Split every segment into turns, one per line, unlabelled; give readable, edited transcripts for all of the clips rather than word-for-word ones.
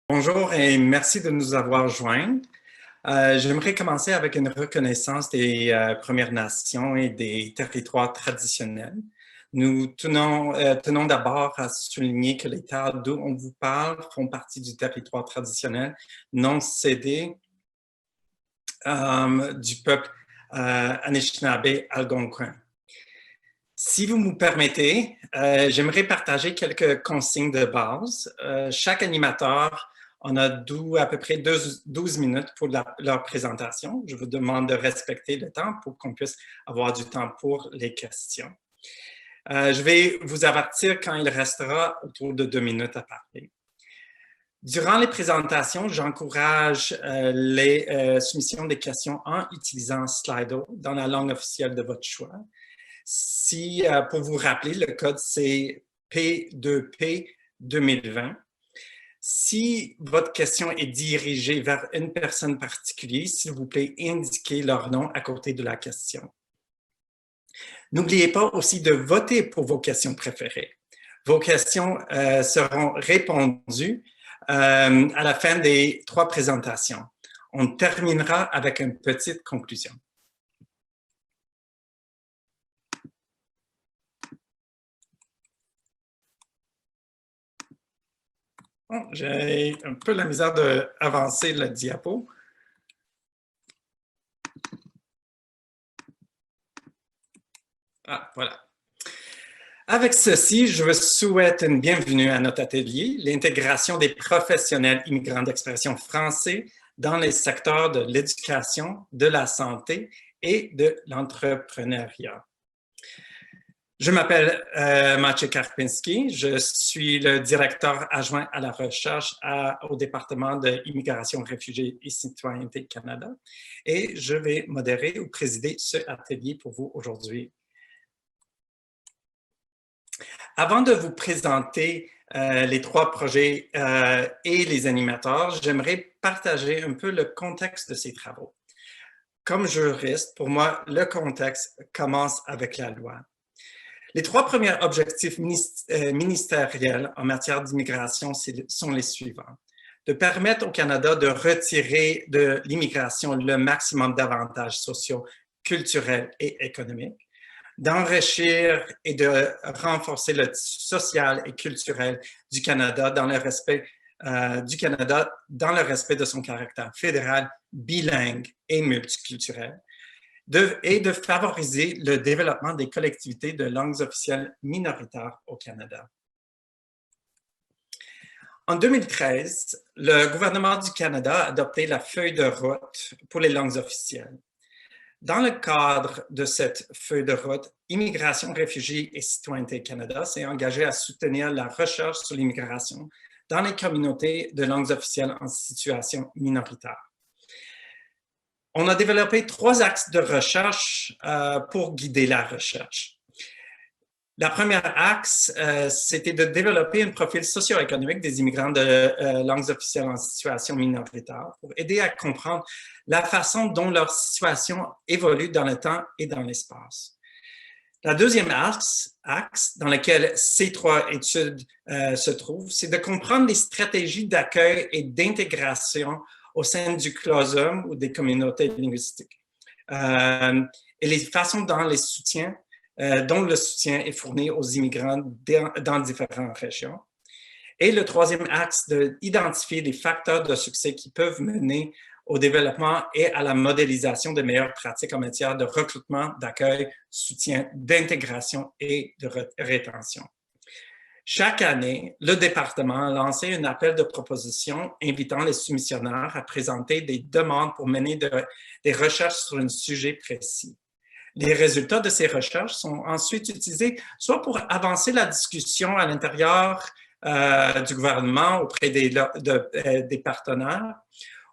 Bonjour et merci de nous avoir joints. J'aimerais commencer avec une reconnaissance des Premières Nations et des territoires traditionnels. Nous tenons d'abord à souligner que les terres d'où on vous parle font partie du territoire traditionnel non cédé du peuple Anishinaabe-Algonquin. Si vous me permettez, j'aimerais partager quelques consignes de base. Chaque animateur on a à peu près 12 minutes pour leur présentation. Je vous demande de respecter le temps pour qu'on puisse avoir du temps pour les questions. Je vais vous avertir quand il restera autour de 2 minutes à parler. Durant les présentations, j'encourage les soumissions des questions en utilisant Slido dans la langue officielle de votre choix. Pour vous rappeler, le code c'est P2P 2020. Si votre question est dirigée vers une personne particulière, s'il vous plaît, indiquez leur nom à côté de la question. N'oubliez pas aussi de voter pour vos questions préférées. Vos questions seront répondues à la fin des 3 présentations. On terminera avec une petite conclusion. Bon, j'ai un peu la misère d'avancer le diapo. Ah, voilà. Avec ceci, je vous souhaite une bienvenue à notre atelier, l'intégration des professionnels immigrants d'expression français dans les secteurs de l'éducation, de la santé et de l'entrepreneuriat. Je m'appelle Maciej Karpinski, je suis le directeur adjoint à la recherche au département de Immigration, Réfugiés et Citoyenneté Canada et je vais modérer ou présider ce atelier pour vous aujourd'hui. Avant de vous présenter les 3 projets et les animateurs, j'aimerais partager un peu le contexte de ces travaux. Comme juriste, pour moi, le contexte commence avec la loi. Les 3 premiers objectifs ministériels en matière d'immigration sont les suivants. De permettre au Canada de retirer de l'immigration le maximum d'avantages sociaux, culturels et économiques, d'enrichir et de renforcer le social et culturel du Canada dans le respect de son caractère fédéral, bilingue et multiculturel, et de favoriser le développement des collectivités de langues officielles minoritaires au Canada. En 2013, le gouvernement du Canada a adopté la feuille de route pour les langues officielles. Dans le cadre de cette feuille de route, Immigration, Réfugiés et Citoyenneté Canada s'est engagé à soutenir la recherche sur l'immigration dans les communautés de langues officielles en situation minoritaire. On a développé 3 axes de recherche pour guider la recherche. La première axe, c'était de développer un profil socio-économique des immigrants de langues officielles en situation minoritaire pour aider à comprendre la façon dont leur situation évolue dans le temps et dans l'espace. La deuxième axe dans lequel ces 3 études se trouvent, c'est de comprendre les stratégies d'accueil et d'intégration au sein du CLOSUM ou des communautés linguistiques et les façons dont le soutien est fourni aux immigrants dans différentes régions. Et le troisième axe, d'identifier les facteurs de succès qui peuvent mener au développement et à la modélisation de meilleures pratiques en matière de recrutement, d'accueil, soutien, d'intégration et de rétention. Chaque année, le département a lancé un appel de proposition invitant les soumissionnaires à présenter des demandes pour mener des recherches sur un sujet précis. Les résultats de ces recherches sont ensuite utilisés soit pour avancer la discussion à l'intérieur du gouvernement auprès des partenaires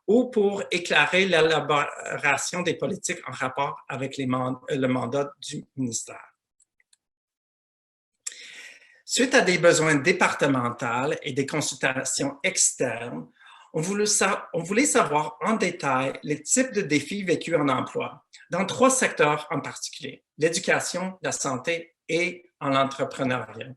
ou pour éclairer l'élaboration des politiques en rapport avec le mandat du ministère. Suite à des besoins départementaux et des consultations externes, on voulait savoir en détail les types de défis vécus en emploi, dans 3 secteurs en particulier, l'éducation, la santé et en l'entrepreneuriat.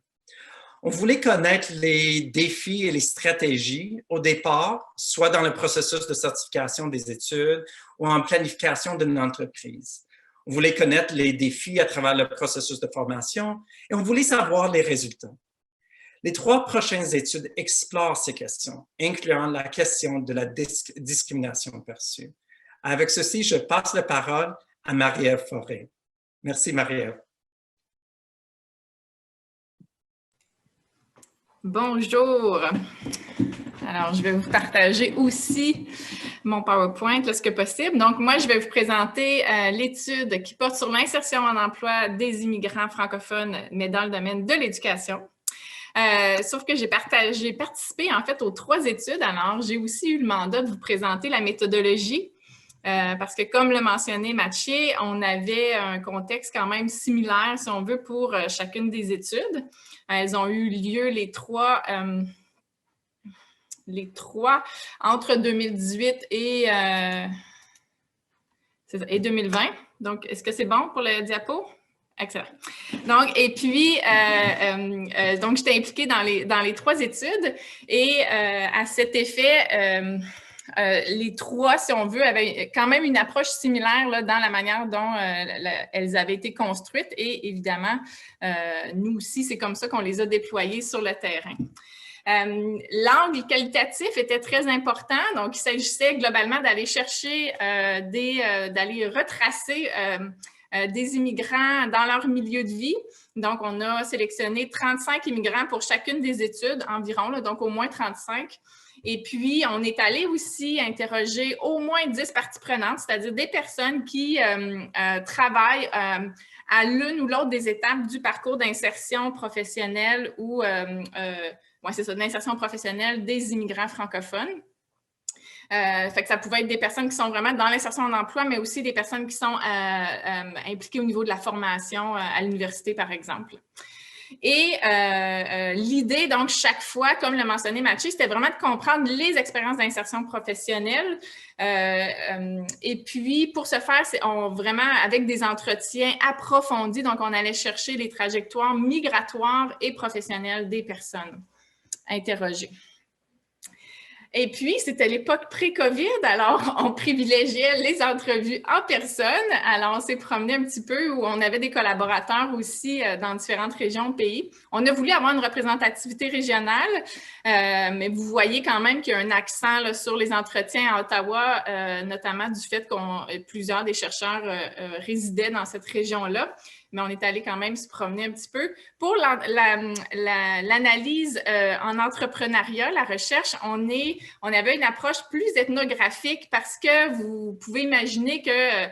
On voulait connaître les défis et les stratégies au départ, soit dans le processus de certification des études ou en planification d'une entreprise. On voulait connaître les défis à travers le processus de formation et on voulait savoir les résultats. Les 3 prochaines études explorent ces questions, incluant la question de la discrimination perçue. Avec ceci, je passe la parole à Marie-Ève Forêt. Merci, Marie-Ève.
Bonjour. Alors, je vais vous partager aussi mon PowerPoint, le que possible. Donc, moi, je vais vous présenter l'étude qui porte sur l'insertion en emploi des immigrants francophones, mais dans le domaine de l'éducation. Sauf que j'ai participé en fait aux 3 études. Alors, j'ai aussi eu le mandat de vous présenter la méthodologie parce que comme le mentionnait Mathieu, on avait un contexte quand même similaire, si on veut, pour chacune des études. Elles ont eu lieu les trois entre 2018 et 2020. Donc, est-ce que c'est bon pour le diapo? Excellent. Donc, et puis, donc j'étais impliquée dans les 3 études et à cet effet, les 3, si on veut, avaient quand même une approche similaire là, dans la manière dont elles avaient été construites et évidemment, nous aussi, c'est comme ça qu'on les a déployées sur le terrain. L'angle qualitatif était très important, donc il s'agissait globalement d'aller chercher, d'aller retracer des immigrants dans leur milieu de vie. Donc, on a sélectionné 35 immigrants pour chacune des études environ, là, donc au moins 35. Et puis, on est allé aussi interroger au moins 10 parties prenantes, c'est-à-dire des personnes qui travaillent à l'une ou l'autre des étapes du parcours d'insertion professionnelle ou, c'est ça, d'insertion professionnelle des immigrants francophones. Fait que ça pouvait être des personnes qui sont vraiment dans l'insertion en emploi, mais aussi des personnes qui sont impliquées au niveau de la formation à l'université, par exemple. Et l'idée, donc, chaque fois, comme le mentionnait Mathieu, c'était vraiment de comprendre les expériences d'insertion professionnelle. Et puis, pour ce faire, vraiment avec des entretiens approfondis, donc on allait chercher les trajectoires migratoires et professionnelles des personnes interrogées. Et puis, c'était l'époque pré-COVID, alors on privilégiait les entrevues en personne. Alors, on s'est promené un petit peu où on avait des collaborateurs aussi dans différentes régions du pays. On a voulu avoir une représentativité régionale, mais vous voyez quand même qu'il y a un accent là, sur les entretiens à Ottawa, notamment du fait que plusieurs des chercheurs résidaient dans cette région-là. Mais on est allé quand même se promener un petit peu. Pour l'analyse en entrepreneuriat, la recherche, on avait une approche plus ethnographique parce que vous pouvez imaginer que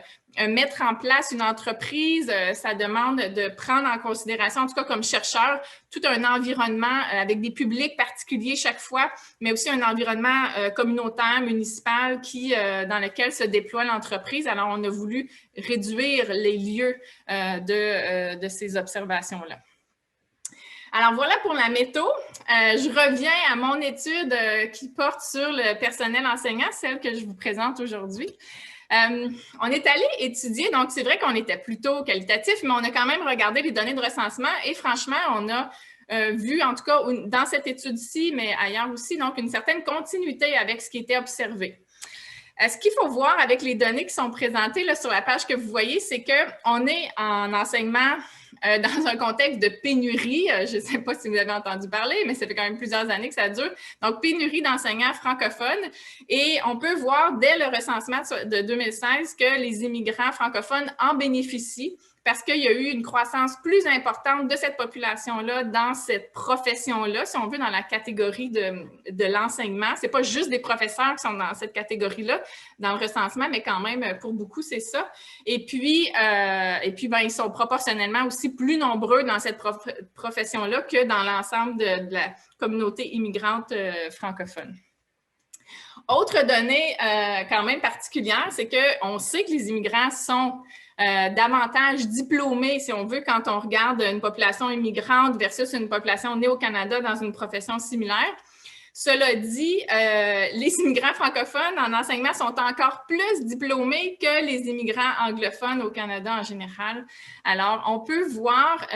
mettre en place une entreprise, ça demande de prendre en considération, en tout cas comme chercheur, tout un environnement avec des publics particuliers chaque fois, mais aussi un environnement communautaire, municipal dans lequel se déploie l'entreprise. Alors, on a voulu réduire les lieux de ces observations-là. Alors, voilà pour la métho. Je reviens à mon étude qui porte sur le personnel enseignant, celle que je vous présente aujourd'hui. On est allé étudier, donc c'est vrai qu'on était plutôt qualitatif, mais on a quand même regardé les données de recensement et franchement, on a vu, en tout cas dans cette étude-ci, mais ailleurs aussi, donc une certaine continuité avec ce qui était observé. Ce qu'il faut voir avec les données qui sont présentées là, sur la page que vous voyez, c'est qu'on est en enseignement dans un contexte de pénurie. Je ne sais pas si vous avez entendu parler, mais ça fait quand même plusieurs années que ça dure. Donc, pénurie d'enseignants francophones. Et on peut voir dès le recensement de 2016 que les immigrants francophones en bénéficient parce qu'il y a eu une croissance plus importante de cette population-là dans cette profession-là, si on veut, dans la catégorie de l'enseignement. Ce n'est pas juste des professeurs qui sont dans cette catégorie-là, dans le recensement, mais quand même, pour beaucoup, c'est ça. Et puis ils sont proportionnellement aussi plus nombreux dans cette profession-là que dans l'ensemble de la communauté immigrante francophone. Autre donnée quand même particulière, c'est qu'on sait que les immigrants sont davantage diplômés, si on veut, quand on regarde une population immigrante versus une population née au Canada dans une profession similaire. Cela dit, les immigrants francophones en enseignement sont encore plus diplômés que les immigrants anglophones au Canada en général. Alors, on peut voir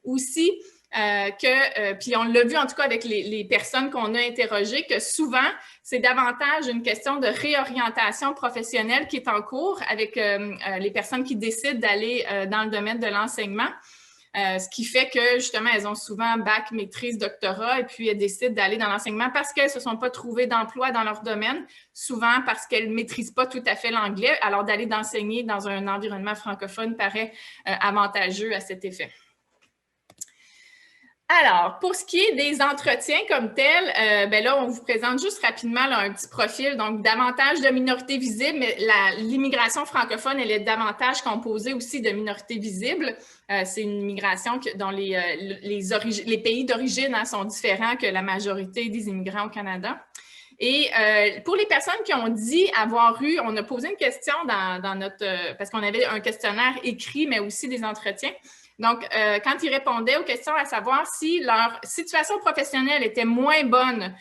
aussi puis on l'a vu en tout cas avec les personnes qu'on a interrogées, que souvent, c'est davantage une question de réorientation professionnelle qui est en cours avec les personnes qui décident d'aller dans le domaine de l'enseignement. Ce qui fait que, justement, elles ont souvent bac, maîtrise, doctorat, et puis elles décident d'aller dans l'enseignement parce qu'elles ne se sont pas trouvées d'emploi dans leur domaine, souvent parce qu'elles ne maîtrisent pas tout à fait l'anglais. Alors, d'aller d'enseigner dans un environnement francophone paraît avantageux à cet effet. Alors, pour ce qui est des entretiens comme tels, ben là, on vous présente juste rapidement là, un petit profil, donc davantage de minorités visibles, mais l'immigration francophone, elle est davantage composée aussi de minorités visibles. C'est une immigration dont les pays d'origine sont différents que la majorité des immigrants au Canada. Et pour les personnes qui ont dit avoir eu, on a posé une question dans notre, parce qu'on avait un questionnaire écrit, mais aussi des entretiens. Donc, quand ils répondaient aux questions à savoir si leur situation professionnelle était moins bonne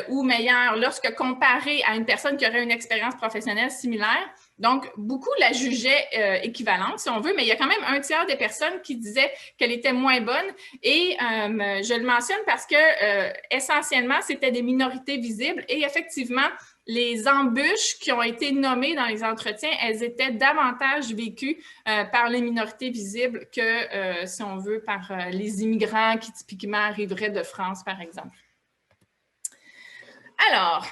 ou meilleure lorsque comparée à une personne qui aurait une expérience professionnelle similaire, donc beaucoup la jugeaient équivalente, si on veut, mais il y a quand même un tiers des personnes qui disaient qu'elle était moins bonne. Et je le mentionne parce que essentiellement, c'était des minorités visibles et effectivement, les embûches qui ont été nommées dans les entretiens, elles étaient davantage vécues par les minorités visibles que, si on veut, par les immigrants qui typiquement arriveraient de France, par exemple. Alors,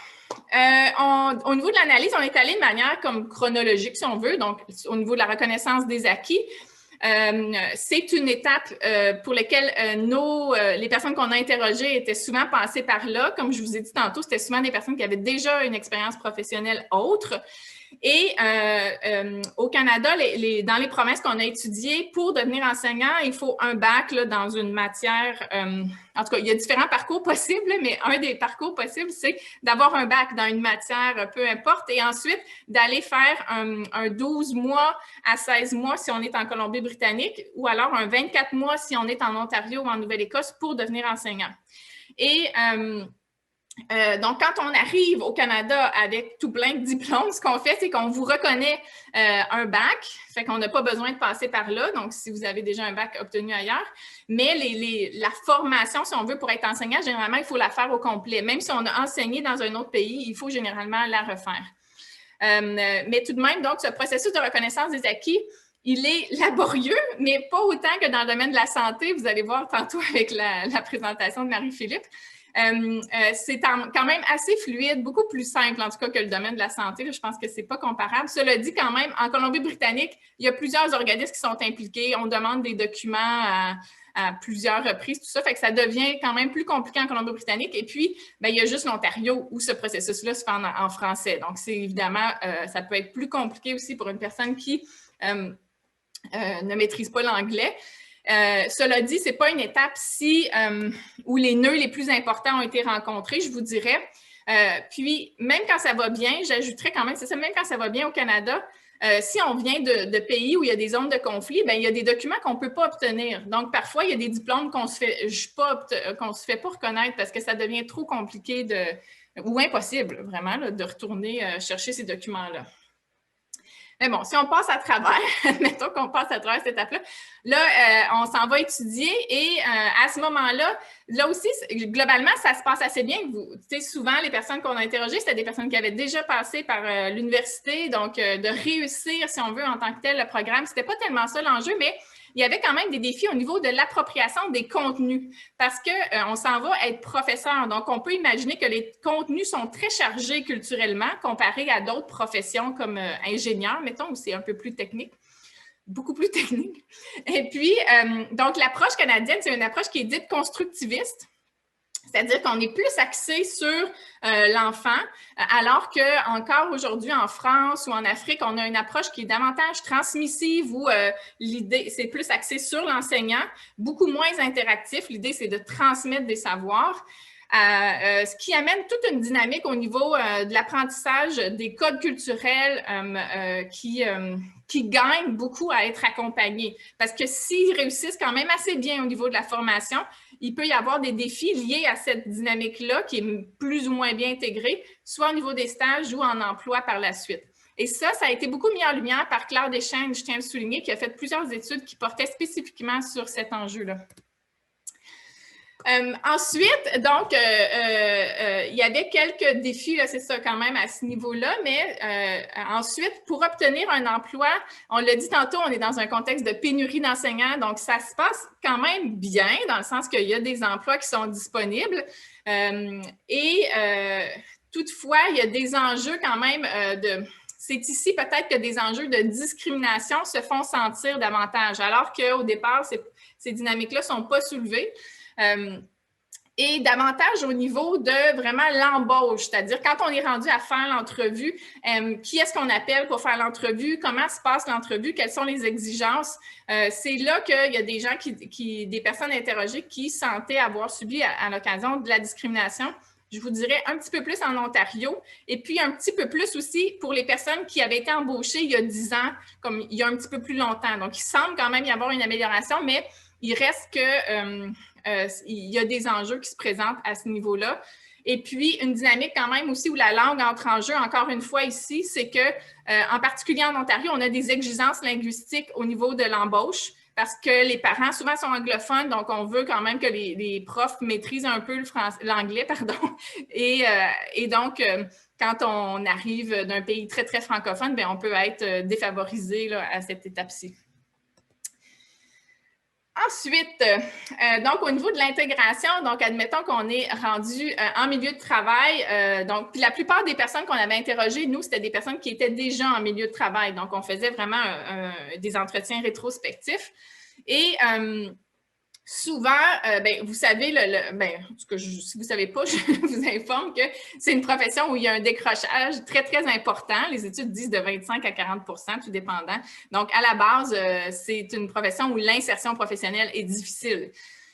au niveau de l'analyse, on est allé de manière comme chronologique, si on veut, donc au niveau de la reconnaissance des acquis. C'est une étape pour laquelle les personnes qu'on a interrogées étaient souvent passées par là. Comme je vous ai dit tantôt, c'était souvent des personnes qui avaient déjà une expérience professionnelle autre. Et au Canada, dans les provinces qu'on a étudiées, pour devenir enseignant, il faut un bac là, dans une matière. En tout cas, il y a différents parcours possibles, mais un des parcours possibles, c'est d'avoir un bac dans une matière, peu importe, et ensuite d'aller faire un 12 mois à 16 mois si on est en Colombie-Britannique, ou alors un 24 mois si on est en Ontario ou en Nouvelle-Écosse pour devenir enseignant. Et donc, quand on arrive au Canada avec tout plein de diplômes, ce qu'on fait, c'est qu'on vous reconnaît un bac, fait qu'on n'a pas besoin de passer par là, donc si vous avez déjà un bac obtenu ailleurs, mais la formation, si on veut, pour être enseignant, généralement, il faut la faire au complet. Même si on a enseigné dans un autre pays, il faut généralement la refaire. Mais tout de même, donc, ce processus de reconnaissance des acquis, il est laborieux, mais pas autant que dans le domaine de la santé. Vous allez voir tantôt avec la présentation de Marie-Philippe. C'est quand même assez fluide, beaucoup plus simple en tout cas que le domaine de la santé. Là, je pense que c'est pas comparable. Cela dit, quand même, en Colombie-Britannique, il y a plusieurs organismes qui sont impliqués. On demande des documents à plusieurs reprises, tout ça. Fait que ça devient quand même plus compliqué en Colombie-Britannique. Et puis, bien, il y a juste l'Ontario où ce processus-là se fait en français. Donc, c'est évidemment, ça peut être plus compliqué aussi pour une personne qui ne maîtrise pas l'anglais. Cela dit, ce n'est pas une étape où les nœuds les plus importants ont été rencontrés, je vous dirais. Puis, même quand ça va bien, j'ajouterais quand même, c'est ça, même quand ça va bien au Canada, si on vient de pays où il y a des zones de conflit, bien, il y a des documents qu'on ne peut pas obtenir. Donc, parfois, il y a des diplômes qu'on ne se fait pas reconnaître parce que ça devient trop compliqué ou impossible, vraiment, là, de retourner chercher ces documents-là. Mais bon, si on passe à travers, mettons qu'on passe à travers cette étape-là, on s'en va étudier et à ce moment-là, là aussi, globalement, ça se passe assez bien. Tu sais, souvent, les personnes qu'on a interrogées, c'était des personnes qui avaient déjà passé par l'université, donc de réussir, si on veut, en tant que tel, le programme. C'était pas tellement ça l'enjeu, mais il y avait quand même des défis au niveau de l'appropriation des contenus parce qu'on s'en va être professeur. Donc, on peut imaginer que les contenus sont très chargés culturellement comparés à d'autres professions comme ingénieur, mettons, où c'est un peu plus technique, beaucoup plus technique. Et puis, donc, l'approche canadienne, c'est une approche qui est dite constructiviste. C'est-à-dire qu'on est plus axé sur l'enfant, alors qu'encore aujourd'hui en France ou en Afrique, on a une approche qui est davantage transmissive où l'idée, c'est plus axé sur l'enseignant, beaucoup moins interactif. L'idée, c'est de transmettre des savoirs. Ce qui amène toute une dynamique au niveau de l'apprentissage des codes culturels qui gagnent beaucoup à être accompagnés. Parce que s'ils réussissent quand même assez bien au niveau de la formation, il peut y avoir des défis liés à cette dynamique-là qui est plus ou moins bien intégrée, soit au niveau des stages ou en emploi par la suite. Et ça a été beaucoup mis en lumière par Claire Deschênes, je tiens à le souligner, qui a fait plusieurs études qui portaient spécifiquement sur cet enjeu-là. Ensuite, donc, il y avait quelques défis, c'est ça quand même à ce niveau-là, mais ensuite, pour obtenir un emploi, on l'a dit tantôt, on est dans un contexte de pénurie d'enseignants, donc ça se passe quand même bien, dans le sens qu'il y a des emplois qui sont disponibles. Toutefois, il y a des enjeux quand même c'est ici peut-être que des enjeux de discrimination se font sentir davantage, alors qu'au départ, ces dynamiques-là ne sont pas soulevées. Et davantage au niveau de vraiment l'embauche, c'est-à-dire quand on est rendu à faire l'entrevue, qui est-ce qu'on appelle pour faire l'entrevue, comment se passe l'entrevue, quelles sont les exigences. C'est là qu'il y a des gens, des personnes interrogées qui sentaient avoir subi à l'occasion de la discrimination. Je vous dirais un petit peu plus en Ontario, et puis un petit peu plus aussi pour les personnes qui avaient été embauchées il y a 10 ans, comme il y a un petit peu plus longtemps. Donc, il semble quand même y avoir une amélioration, mais il reste que il y a des enjeux qui se présentent à ce niveau-là. Et puis, une dynamique quand même aussi où la langue entre en jeu, encore une fois ici, c'est que, en particulier en Ontario, on a des exigences linguistiques au niveau de l'embauche parce que les parents souvent sont anglophones, donc on veut quand même que les profs maîtrisent un peu l'anglais, pardon. Et donc, quand on arrive d'un pays très, très francophone, bien, on peut être défavorisé là, à cette étape-ci. Ensuite, donc au niveau de l'intégration, donc admettons qu'on est rendu en milieu de travail, donc puis la plupart des personnes qu'on avait interrogées, nous, c'était des personnes qui étaient déjà en milieu de travail, donc on faisait vraiment des entretiens rétrospectifs. Et souvent, vous savez, en tout cas, si vous ne savez pas, je vous informe que c'est une profession où il y a un décrochage très, très important. Les études disent de 25 à 40 tout dépendant. Donc, à la base, c'est une profession où l'insertion professionnelle est difficile.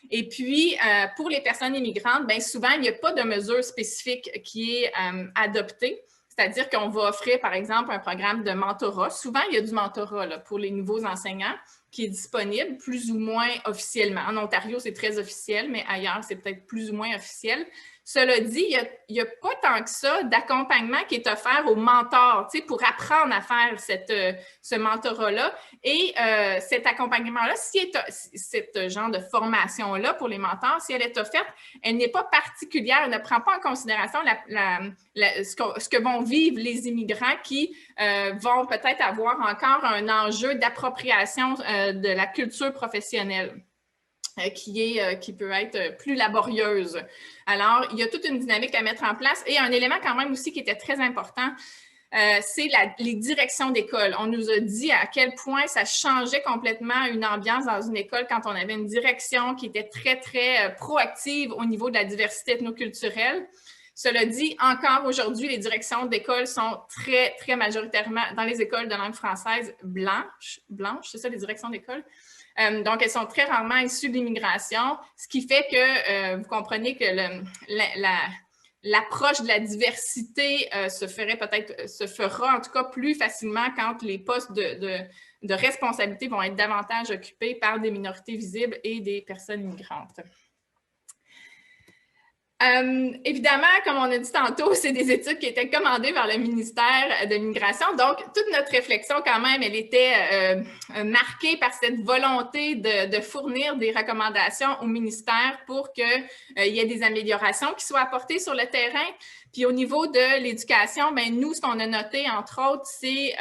Et puis, pour les personnes immigrantes, bien souvent, il n'y a pas de mesure spécifique qui est adoptée. C'est-à-dire qu'on va offrir, par exemple, un programme de mentorat. Souvent, il y a du mentorat là, pour les nouveaux enseignants qui est disponible plus ou moins officiellement. En Ontario, c'est très officiel, mais ailleurs, c'est peut-être plus ou moins officiel. Cela dit, il n'y a pas tant que ça d'accompagnement qui est offert aux mentors, pour apprendre à faire ce mentorat-là. Et cet accompagnement-là, ce genre de formation-là pour les mentors, si elle est offerte, elle n'est pas particulière, elle ne prend pas en considération ce que vont vivre les immigrants qui vont peut-être avoir encore un enjeu d'appropriation de la culture professionnelle. Qui peut être plus laborieuse. Alors, il y a toute une dynamique à mettre en place et un élément quand même aussi qui était très important, c'est les directions d'école. On nous a dit à quel point ça changeait complètement une ambiance dans une école quand on avait une direction qui était très, très proactive au niveau de la diversité ethnoculturelle. Cela dit, encore aujourd'hui, les directions d'école sont très, très majoritairement dans les écoles de langue française blanches, c'est ça les directions d'école? Donc, elles sont très rarement issues de l'immigration, ce qui fait que vous comprenez que l'approche de la diversité se fera en tout cas plus facilement quand les postes de responsabilité vont être davantage occupés par des minorités visibles et des personnes immigrantes. Évidemment, comme on a dit tantôt, c'est des études qui étaient commandées par le ministère de l'Immigration. Donc, toute notre réflexion, quand même, elle était marquée par cette volonté de fournir des recommandations au ministère pour qu'il y ait des améliorations qui soient apportées sur le terrain. Puis au niveau de l'éducation, bien, nous, ce qu'on a noté, entre autres, c'est,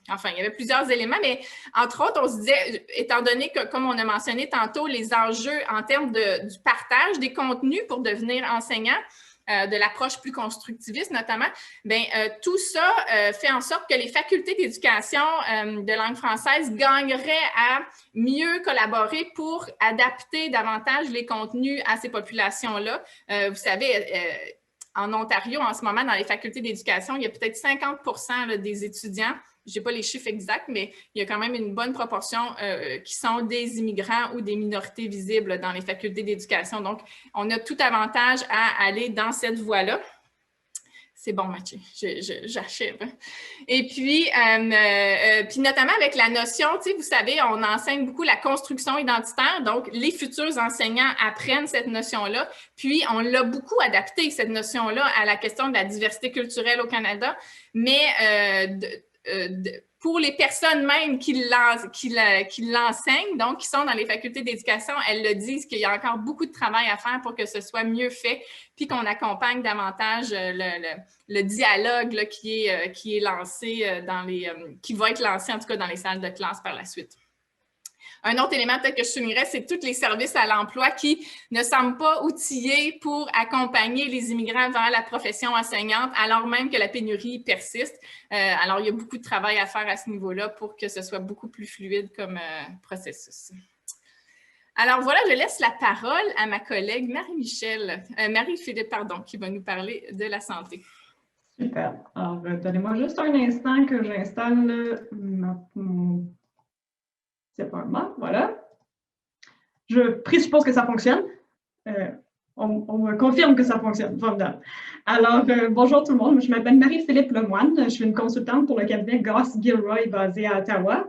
enfin, il y avait plusieurs éléments, mais entre autres, on se disait, étant donné que, comme on a mentionné tantôt, les enjeux en termes du partage des contenus pour devenir enseignant, de l'approche plus constructiviste notamment, bien, tout ça fait en sorte que les facultés d'éducation de langue française gagneraient à mieux collaborer pour adapter davantage les contenus à ces populations-là. Vous savez, en Ontario, en ce moment, dans les facultés d'éducation, il y a peut-être 50% là, des étudiants, je n'ai pas les chiffres exacts, mais il y a quand même une bonne proportion qui sont des immigrants ou des minorités visibles dans les facultés d'éducation. Donc, on a tout avantage à aller dans cette voie-là. C'est bon, Mathieu, j'achève. Et puis, puis notamment avec la notion, tu sais, vous savez, on enseigne beaucoup la construction identitaire, donc les futurs enseignants apprennent cette notion-là, puis on l'a beaucoup adapté, cette notion-là, à la question de la diversité culturelle au Canada, mais pour les personnes même qui l'enseignent, donc qui sont dans les facultés d'éducation, elles le disent qu'il y a encore beaucoup de travail à faire pour que ce soit mieux fait, puis qu'on accompagne davantage le dialogue là, qui est lancé qui va être lancé en tout cas dans les salles de classe par la suite. Un autre élément peut-être que je soulignerais, c'est tous les services à l'emploi qui ne semblent pas outillés pour accompagner les immigrants vers la profession enseignante, alors même que la pénurie persiste. Alors, il y a beaucoup de travail à faire à ce niveau-là pour que ce soit beaucoup plus fluide comme processus. Alors voilà, je laisse la parole à ma collègue Marie-Philippe, pardon, qui va nous parler de la santé.
Super. Alors, donnez-moi juste un instant que j'installe mon... C'est pas mal, voilà. Je présuppose que ça fonctionne. On me confirme que ça fonctionne. Formidable. Alors, bonjour tout le monde. Je m'appelle Marie-Philippe Lemoine. Je suis une consultante pour le cabinet Goss-Gilroy basé à Ottawa.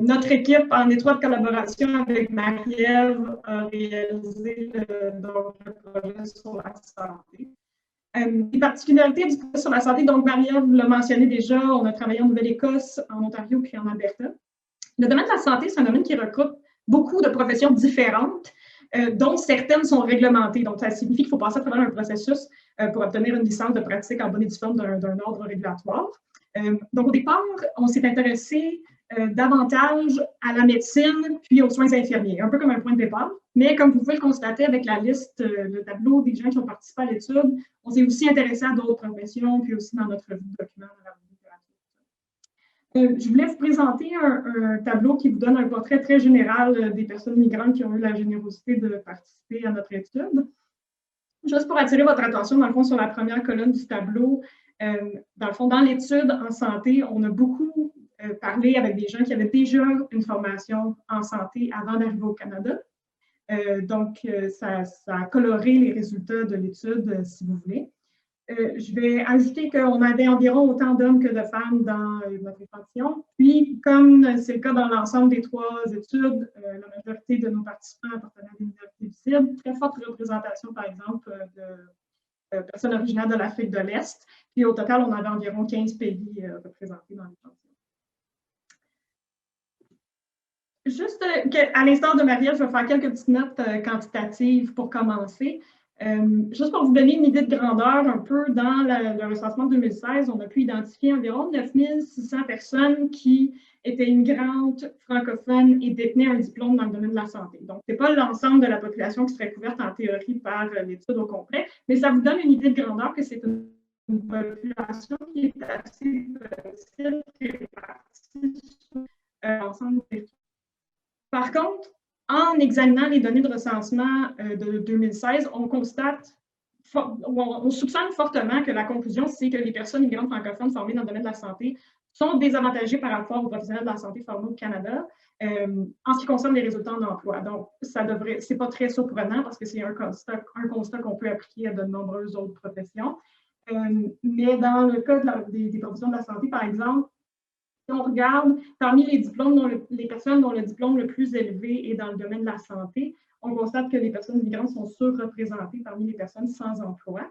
Notre équipe, en étroite collaboration avec Marie-Ève, a réalisé le projet sur la santé. Les particularités du projet sur la santé, donc Marie-Ève l'a mentionné déjà, on a travaillé en Nouvelle-Écosse, en Ontario puis en Alberta. Le domaine de la santé, c'est un domaine qui regroupe beaucoup de professions différentes, dont certaines sont réglementées. Donc, ça signifie qu'il faut passer à travers un processus pour obtenir une licence de pratique en bonne et due forme d'un ordre régulatoire. Donc, au départ, on s'est intéressé davantage à la médecine puis aux soins infirmiers, un peu comme un point de départ. Mais comme vous pouvez le constater avec la liste, le tableau des gens qui ont participé à l'étude, on s'est aussi intéressé à d'autres professions, puis aussi dans notre revue de documents. Je voulais vous présenter un tableau qui vous donne un portrait très général des personnes migrantes qui ont eu la générosité de participer à notre étude. Juste pour attirer votre attention, dans le fond, sur la première colonne du tableau, dans le fond, dans l'étude en santé, on a beaucoup parlé avec des gens qui avaient déjà une formation en santé avant d'arriver au Canada. Donc, ça a coloré les résultats de l'étude, si vous voulez. Je vais ajouter qu'on avait environ autant d'hommes que de femmes dans notre échantillon. Puis, comme c'est le cas dans l'ensemble des trois études, la majorité de nos participants appartenaient à des minorités visibles. Très forte représentation, par exemple, de personnes originaires de l'Afrique de l'Est. Puis, au total, on avait environ 15 pays représentés dans l'échantillon. Juste à l'instar de Marie-Ève, je vais faire quelques petites notes quantitatives pour commencer. Juste pour vous donner une idée de grandeur, un peu dans le recensement de 2016, on a pu identifier environ 9600 personnes qui étaient immigrantes, francophones et détenaient un diplôme dans le domaine de la santé. Donc, ce n'est pas l'ensemble de la population qui serait couverte en théorie par l'étude au complet, mais ça vous donne une idée de grandeur que c'est une population qui est assez petite, qui est répartie sur l'ensemble des territoires. Par contre, en examinant les données de recensement de 2016, on soupçonne fortement que la conclusion, c'est que les personnes immigrantes francophones formées dans le domaine de la santé sont désavantagées par rapport aux professionnels de la santé formés au Canada en ce qui concerne les résultats en emploi. Donc, c'est pas très surprenant parce que c'est un constat qu'on peut appliquer à de nombreuses autres professions. Mais dans le cas des professions de la santé, par exemple, si on regarde parmi les personnes dont le diplôme le plus élevé est dans le domaine de la santé, on constate que les personnes migrantes sont surreprésentées parmi les personnes sans emploi.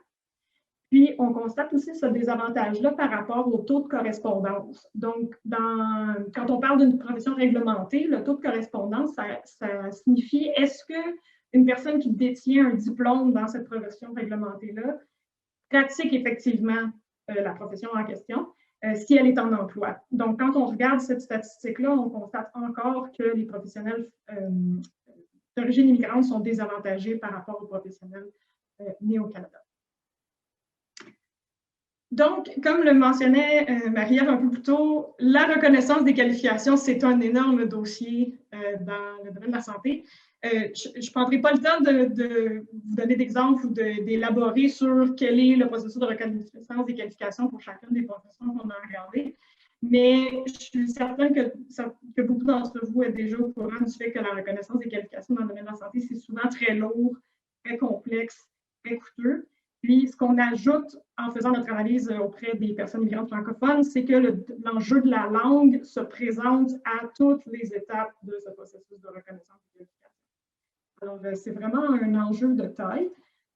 Puis, on constate aussi ce désavantage-là par rapport au taux de correspondance. Donc, quand on parle d'une profession réglementée, le taux de correspondance, ça signifie est-ce qu'une personne qui détient un diplôme dans cette profession réglementée-là pratique effectivement la profession en question, si elle est en emploi. Donc, quand on regarde cette statistique-là, on constate encore que les professionnels d'origine immigrante sont désavantagés par rapport aux professionnels nés au Canada. Donc, comme le mentionnait Marie-Ève un peu plus tôt, la reconnaissance des qualifications, c'est un énorme dossier dans le domaine de la santé. Je ne prendrai pas le temps de vous donner d'exemples ou d'élaborer sur quel est le processus de reconnaissance des qualifications pour chacune des professions qu'on a regardées, mais je suis certaine que beaucoup d'entre vous êtes déjà au courant du fait que la reconnaissance des qualifications dans le domaine de la santé, c'est souvent très lourd, très complexe, très coûteux. Puis, ce qu'on ajoute en faisant notre analyse auprès des personnes migrantes francophones, c'est que l'enjeu de la langue se présente à toutes les étapes de ce processus de reconnaissance des qualifications. Alors, c'est vraiment un enjeu de taille.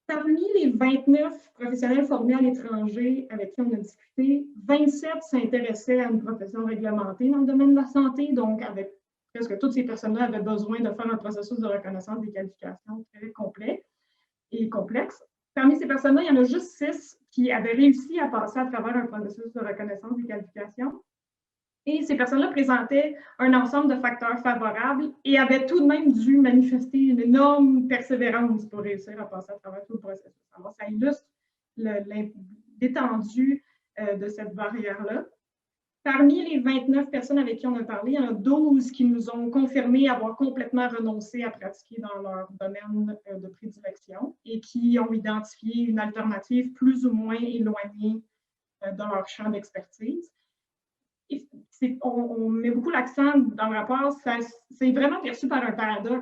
Parmi les 29 professionnels formés à l'étranger avec qui on a discuté, 27 s'intéressaient à une profession réglementée dans le domaine de la santé. Donc, avec presque toutes ces personnes-là avaient besoin de faire un processus de reconnaissance des qualifications très complet et complexe. Parmi ces personnes-là, il y en a juste 6 qui avaient réussi à passer à travers un processus de reconnaissance des qualifications. Et ces personnes-là présentaient un ensemble de facteurs favorables et avaient tout de même dû manifester une énorme persévérance pour réussir à passer à travers tout le processus. Alors, ça illustre l'étendue de cette barrière-là. Parmi les 29 personnes avec qui on a parlé, il y en a 12 qui nous ont confirmé avoir complètement renoncé à pratiquer dans leur domaine de prédilection et qui ont identifié une alternative plus ou moins éloignée dans leur champ d'expertise. On met beaucoup l'accent dans le rapport, c'est vraiment perçu par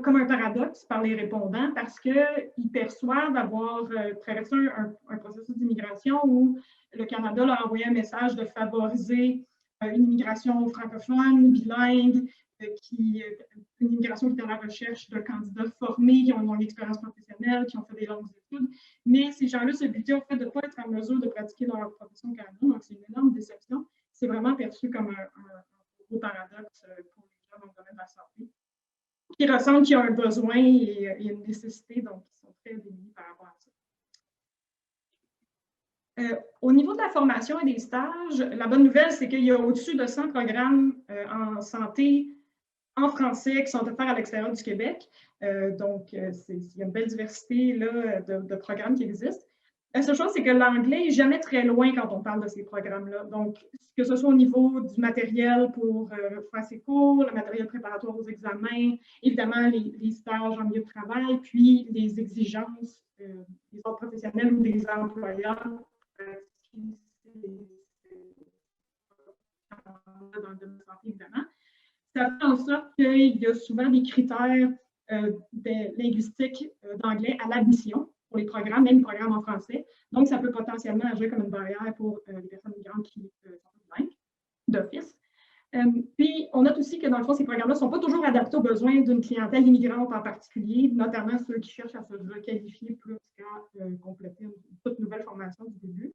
comme un paradoxe par les répondants parce qu'ils perçoivent avoir traversé un processus d'immigration où le Canada leur a envoyé un message de favoriser une immigration francophone, bilingue, une immigration qui est à la recherche de candidats formés, qui ont une longue expérience professionnelle, qui ont fait des longues études. Mais ces gens-là se butaient au fait de ne pas être en mesure de pratiquer dans leur profession au Canada. Donc, c'est une énorme déception. C'est vraiment perçu comme un gros paradoxe pour les gens dans le domaine de la santé, qui ressentent qu'il y a un besoin et une nécessité, donc ils sont très démunis par rapport à ça. Au niveau de la formation et des stages, la bonne nouvelle, c'est qu'il y a au-dessus de 100 programmes en santé en français qui sont offerts à l'extérieur du Québec. Donc, il y a une belle diversité là, de programmes qui existent. La seule chose, c'est que l'anglais n'est jamais très loin quand on parle de ces programmes-là. Donc, que ce soit au niveau du matériel pour faire ses cours, le matériel préparatoire aux examens, évidemment les stages en milieu de travail, puis les exigences des autres professionnels ou des employeurs dans le domaine de la santé, évidemment. Ça fait en sorte qu'il y a souvent des critères linguistiques d'anglais à l'admission pour les programmes, même les programmes en français. Donc, ça peut potentiellement agir comme une barrière pour les personnes migrantes qui sont bilingues d'office. Puis, on note aussi que dans le fond, ces programmes-là ne sont pas toujours adaptés aux besoins d'une clientèle immigrante en particulier, notamment ceux qui cherchent à se requalifier plus qu'à compléter une toute nouvelle formation du début.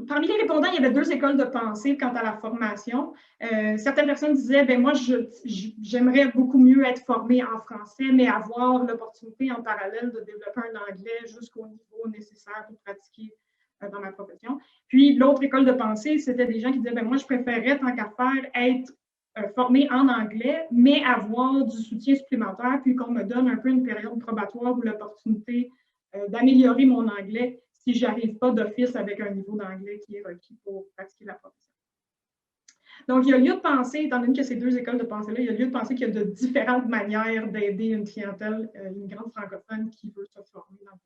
Parmi les répondants, il y avait 2 écoles de pensée quant à la formation. Certaines personnes disaient, ben moi, j'aimerais beaucoup mieux être formée en français, mais avoir l'opportunité en parallèle de développer un anglais jusqu'au niveau nécessaire pour pratiquer dans ma profession. Puis, l'autre école de pensée, c'était des gens qui disaient, ben moi, je préférerais, tant qu'à faire, être formée en anglais, mais avoir du soutien supplémentaire, puis qu'on me donne un peu une période probatoire ou l'opportunité d'améliorer mon anglais si je n'arrive pas d'office avec un niveau d'anglais qui est requis pour pratiquer la profession. Donc, il y a lieu de penser, étant donné que ces 2 écoles de pensée-là, il y a lieu de penser qu'il y a de différentes manières d'aider une clientèle immigrante francophone qui veut se former dans le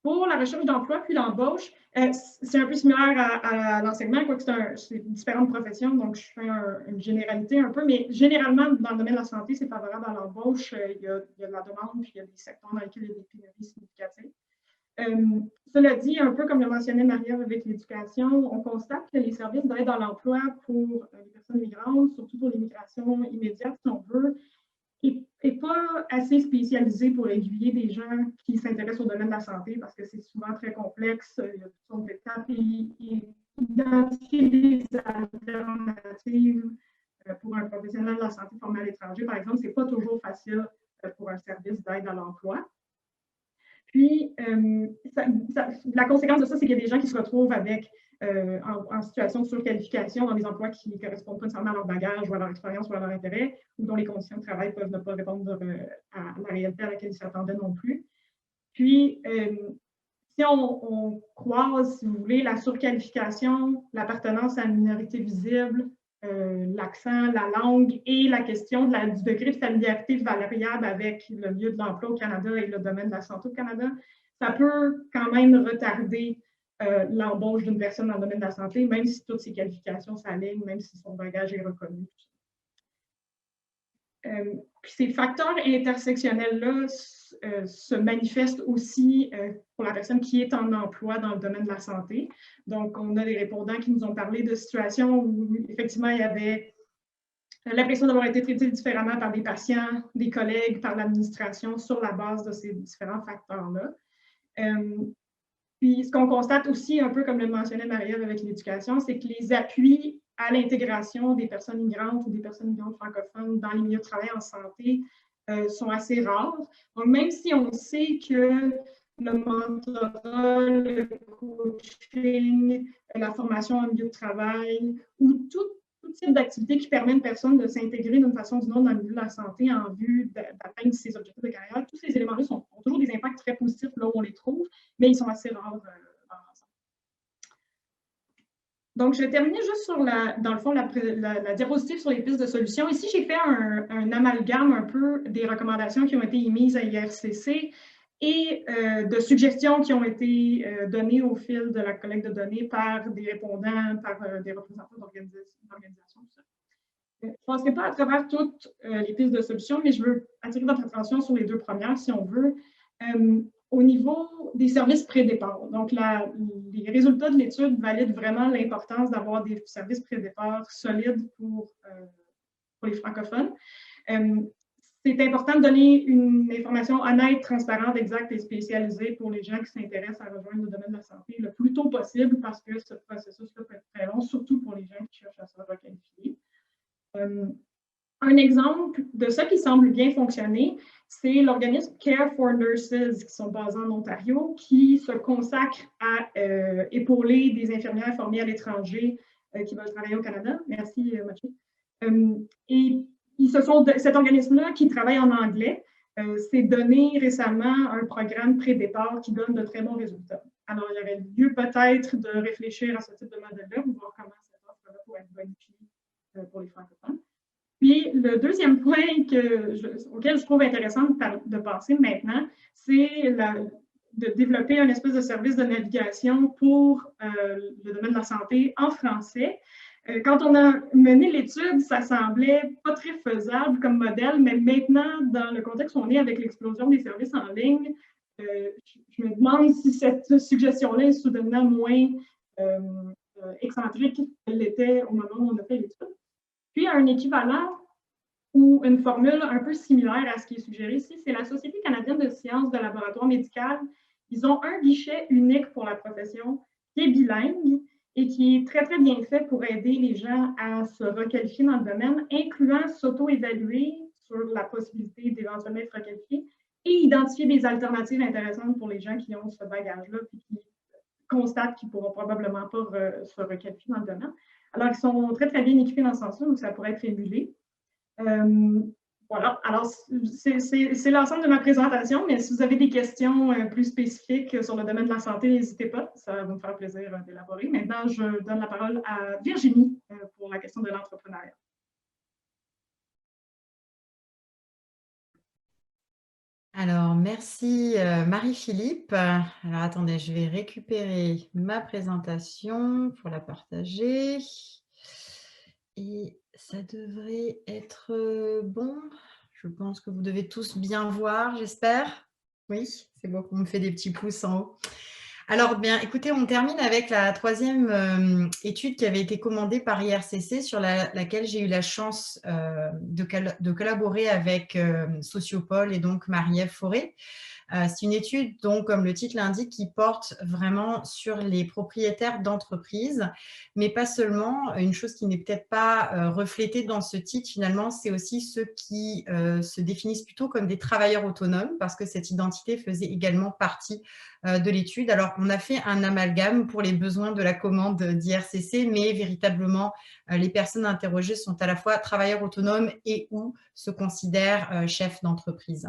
Pour la recherche d'emploi puis l'embauche, c'est un peu similaire à l'enseignement, quoique c'est différentes professions, donc je fais une généralité un peu, mais généralement, dans le domaine de la santé, c'est favorable à l'embauche. Il y a de la demande, puis il y a des secteurs dans lesquels il y a des pénuries significatives. Cela dit, un peu comme le mentionnait Marie-Ève avec l'éducation, on constate que les services d'aide à l'emploi pour les personnes migrantes, surtout pour l'immigration immédiate, si on veut, n'est pas assez spécialisé pour aiguiller des gens qui s'intéressent au domaine de la santé parce que c'est souvent très complexe. Il y a toutes sortes d'étapes et identifier des alternatives pour un professionnel de la santé formé à l'étranger, par exemple, ce n'est pas toujours facile pour un service d'aide à l'emploi. Puis, la conséquence de ça, c'est qu'il y a des gens qui se retrouvent avec, en situation de surqualification dans des emplois qui ne correspondent pas nécessairement à leur bagage ou à leur expérience ou à leur intérêt, ou dont les conditions de travail peuvent ne pas répondre à la réalité à laquelle ils s'attendaient non plus. Puis, si on croise, si vous voulez, la surqualification, l'appartenance à une minorité visible, l'accent, la langue et la question du degré de familiarité variable avec le milieu de l'emploi au Canada et le domaine de la santé au Canada, ça peut quand même retarder l'embauche d'une personne dans le domaine de la santé, même si toutes ses qualifications s'alignent, même si son bagage est reconnu. Puis ces facteurs intersectionnels-là se manifestent aussi pour la personne qui est en emploi dans le domaine de la santé. Donc, on a des répondants qui nous ont parlé de situations où, effectivement, il y avait l'impression d'avoir été traité différemment par des patients, des collègues, par l'administration sur la base de ces différents facteurs-là. Puis, ce qu'on constate aussi, un peu comme le mentionnait Marie-Ève avec l'éducation, c'est que les appuis à l'intégration des personnes migrantes ou des personnes migrantes francophones dans les milieux de travail en santé sont assez rares. Donc, même si on sait que le mentorat, le coaching, la formation en milieu de travail ou tout type d'activité qui permet à une personne de s'intégrer d'une façon ou d'une autre dans le milieu de la santé en vue d'atteindre ses objectifs de carrière, tous ces éléments-là ont toujours des impacts très positifs là où on les trouve, mais ils sont assez rares dans l'ensemble. Donc, je vais terminer juste sur, dans le fond, la diapositive sur les pistes de solutions. Ici, j'ai fait un amalgame un peu des recommandations qui ont été émises à IRCC et de suggestions qui ont été données au fil de la collecte de données par des répondants, par des représentants d'organisations. Je ne passerai pas à travers toutes les pistes de solutions, mais je veux attirer votre attention sur les deux premières, si on veut. Au niveau des services pré-départ, donc les résultats de l'étude valident vraiment l'importance d'avoir des services pré-départ solides pour les francophones. C'est important de donner une information honnête, transparente, exacte et spécialisée pour les gens qui s'intéressent à rejoindre le domaine de la santé le plus tôt possible parce que ce processus-là peut être très long, surtout pour les gens qui cherchent à se requalifier. Un exemple de ça qui semble bien fonctionner, c'est l'organisme Care for Nurses qui sont basés en Ontario, qui se consacre à épauler des infirmières formées à l'étranger qui veulent travailler au Canada. Merci, Mathieu. Et cet organisme-là qui travaille en anglais s'est donné récemment un programme pré-départ qui donne de très bons résultats. Alors, il y aurait lieu peut-être de réfléchir à ce type de modèle-là pour voir comment cette offre-là pourrait être bonifiée pour les francophones. Puis, le deuxième point auquel je trouve intéressant de passer maintenant, c'est de développer un espèce de service de navigation pour le domaine de la santé en français. Quand on a mené l'étude, ça semblait pas très faisable comme modèle, mais maintenant, dans le contexte où on est avec l'explosion des services en ligne, je me demande si cette suggestion-là est soudainement moins excentrique qu'elle l'était au moment où on a fait l'étude. Puis, un équivalent ou une formule un peu similaire à ce qui est suggéré ici, c'est la Société canadienne de sciences de laboratoire médical. Ils ont un guichet unique pour la profession qui est bilingue et qui est très, très bien fait pour aider les gens à se requalifier dans le domaine, incluant s'auto-évaluer sur la possibilité d'éventuellement être requalifié et identifier des alternatives intéressantes pour les gens qui ont ce bagage-là et qui constatent qu'ils ne pourront probablement pas se requalifier dans le domaine. Alors, ils sont très, très bien équipés dans ce sens-là, donc ça pourrait être émulé. Voilà, alors c'est l'ensemble de ma présentation, mais si vous avez des questions plus spécifiques sur le domaine de la santé, n'hésitez pas, ça va me faire plaisir d'élaborer. Maintenant, je donne la parole à Virginie pour la question de l'entrepreneuriat.
Alors, merci Marie-Philippe. Alors, attendez, je vais récupérer ma présentation pour la partager. Et ça devrait être bon. Je pense que vous devez tous bien voir, j'espère. Oui, c'est bon, on me fait des petits pouces en haut. Alors, bien, écoutez, on termine avec la troisième étude qui avait été commandée par IRCC, sur laquelle j'ai eu la chance de collaborer avec Sociopol et donc Marie-Ève Fauré. C'est une étude, donc, comme le titre l'indique, qui porte vraiment sur les propriétaires d'entreprises, mais pas seulement. Une chose qui n'est peut-être pas reflétée dans ce titre, finalement, c'est aussi ceux qui se définissent plutôt comme des travailleurs autonomes, parce que cette identité faisait également partie de l'étude. Alors, on a fait un amalgame pour les besoins de la commande d'IRCC, mais véritablement, les personnes interrogées sont à la fois travailleurs autonomes et ou se considèrent chefs d'entreprise.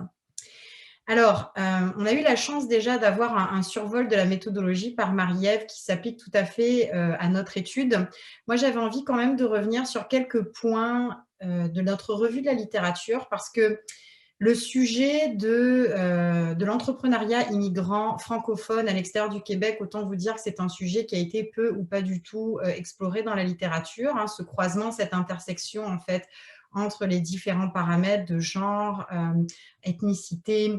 Alors, on a eu la chance déjà d'avoir un survol de la méthodologie par Marie-Ève qui s'applique tout à fait à notre étude. Moi, j'avais envie quand même de revenir sur quelques points de notre revue de la littérature parce que le sujet de l'entrepreneuriat immigrant francophone à l'extérieur du Québec, autant vous dire que c'est un sujet qui a été peu ou pas du tout exploré dans la littérature, hein, ce croisement, cette intersection en fait entre les différents paramètres de genre, ethnicité,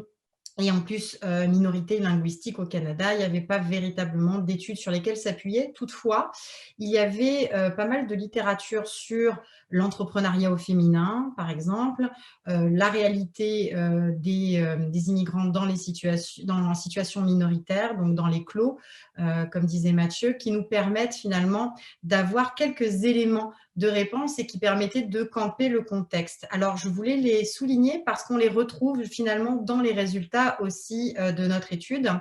Et en plus, minorité linguistique au Canada, il n'y avait pas véritablement d'études sur lesquelles s'appuyer. Toutefois, il y avait pas mal de littérature sur l'entrepreneuriat au féminin, par exemple, la réalité des immigrants dans les situations minoritaires, donc dans les clos, comme disait Mathieu, qui nous permettent finalement d'avoir quelques éléments de réponse et qui permettaient de camper le contexte. Alors, je voulais les souligner parce qu'on les retrouve finalement dans les résultats aussi de notre étude.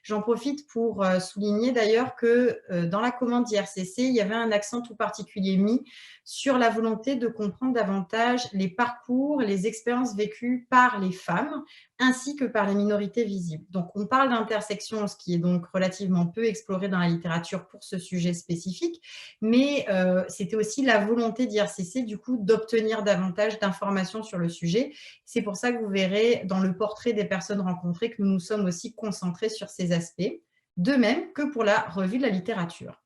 J'en profite pour souligner d'ailleurs que dans la commande d'IRCC, il y avait un accent tout particulier mis sur la volonté de comprendre davantage les parcours, les expériences vécues par les femmes ainsi que par les minorités visibles. Donc, on parle d'intersection, ce qui est donc relativement peu exploré dans la littérature pour ce sujet spécifique, mais c'était aussi la volonté d'IRCC, du coup, d'obtenir davantage d'informations sur le sujet. C'est pour ça que vous verrez dans le portrait des personnes rencontrées que nous nous sommes aussi concentrés sur ces aspects, de même que pour la revue de la littérature.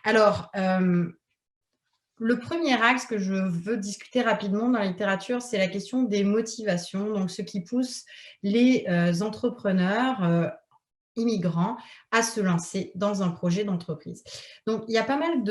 Alors, le premier axe que je veux discuter rapidement dans la littérature, c'est la question des motivations, donc ce qui pousse les entrepreneurs immigrants à se lancer dans un projet d'entreprise. Donc, il y a pas mal